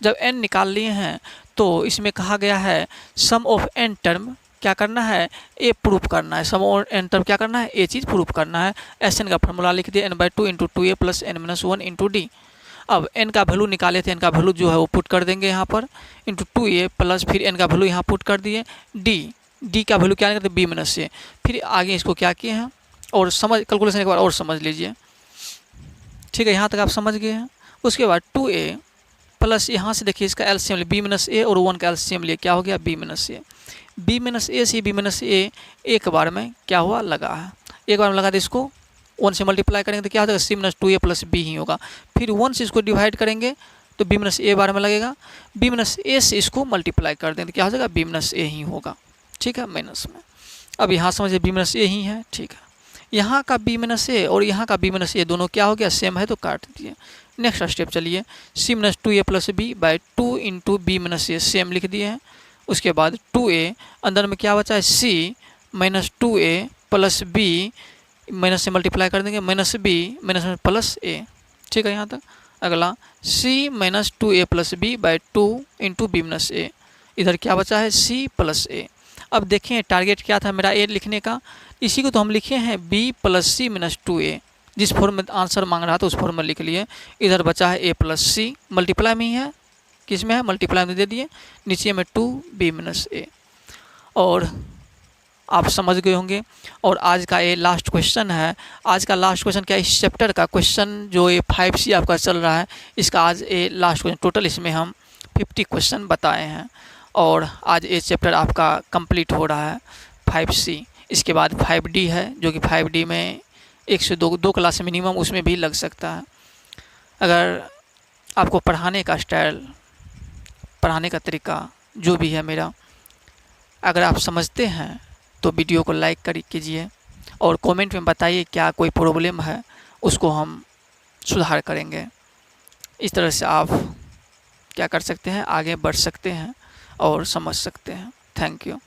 जब n निकाल लिए हैं तो इसमें कहा गया है सम ऑफ n टर्म क्या करना है, a प्रूफ करना है। सम ऑफ n टर्म क्या करना है, a चीज़ प्रूफ करना है। Sn का फॉर्मूला लिख दिया, n/2 into 2a plus N minus 1 into d. अब n का वैल्यू निकाले थे, n का वैल्यू जो है वो पुट कर देंगे यहाँ पर, इंटू 2a प्लस फिर n का वैल्यू यहाँ पुट कर दिए, डी का वैल्यू क्या निकलता है, b माइनस से। फिर आगे इसको क्या किए हैं, और समझ कैलकुलेशन एक बार और समझ लीजिए, ठीक है। यहाँ तक आप समझ गए हैं। उसके बाद 2a प्लस यहाँ से देखिए इसका एलसीएम लिए, b माइनस ए और 1 का एलसीएम लिए, क्या हो गया, b माइनस ए। b माइनस ए से b माइनस ए एक बार में क्या हुआ, लगा है। एक बार में लगा दे, इसको 1 से मल्टीप्लाई करेंगे तो क्या हो जाएगा, c minus 2a plus b ही होगा। फिर 1 से इसको डिवाइड करेंगे तो b माइनस ए बार में लगेगा, b माइनस ए से इसको मल्टीप्लाई कर देंगे तो क्या हो जाएगा, b माइनस ए ही होगा, ठीक है, माइनस में। अब यहाँ समझिए b माइनस ए ही है, ठीक है। यहाँ का b माइनस ए और यहाँ का b माइनस ए दोनों क्या हो गया, सेम है तो काट दिए। नेक्स्ट स्टेप चलिए, c minus 2a plus b by 2 into b minus a, same लिख दिए हैं। उसके बाद 2a अंदर में क्या बचा है, c minus 2a plus B, minus से मल्टीप्लाई कर देंगे, माइनस बी माइनस में प्लस ए, ठीक है यहाँ तक। अगला c minus 2a plus b by 2 into b minus a, इधर क्या बचा है, c प्लस ए। अब देखें टारगेट क्या था मेरा, ए लिखने का, इसी को तो हम लिखे हैं b प्लस सी माइनस 2a। जिस फॉर्म में आंसर मांग रहा था उस फॉर्म में लिख लिए। इधर बचा है a प्लस सी, मल्टीप्लाई में ही है, किस में है, मल्टीप्लाई में दे दिए, नीचे में 2b माइनस ए। और आप समझ गए होंगे। और आज का ये लास्ट क्वेश्चन है। आज का लास्ट क्वेश्चन क्या है, इस चैप्टर का क्वेश्चन जो ये 5C आपका चल रहा है, इसका आज ये लास्ट क्वेश्चन, टोटल इसमें हम 50 क्वेश्चन बताए हैं। और आज ये चैप्टर आपका कंप्लीट हो रहा है 5C। इसके बाद 5D है, जो कि 5D में 1 से 2 क्लास मिनिमम उसमें भी लग सकता है। अगर आपको पढ़ाने का स्टाइल, पढ़ाने का तरीका जो भी है मेरा, अगर आप समझते हैं तो वीडियो को लाइक कीजिए और कमेंट में बताइए क्या कोई प्रॉब्लम है, उसको हम सुधार करेंगे। इस तरह से आप क्या कर सकते हैं, आगे बढ़ सकते हैं और समझ सकते हैं। Thank you.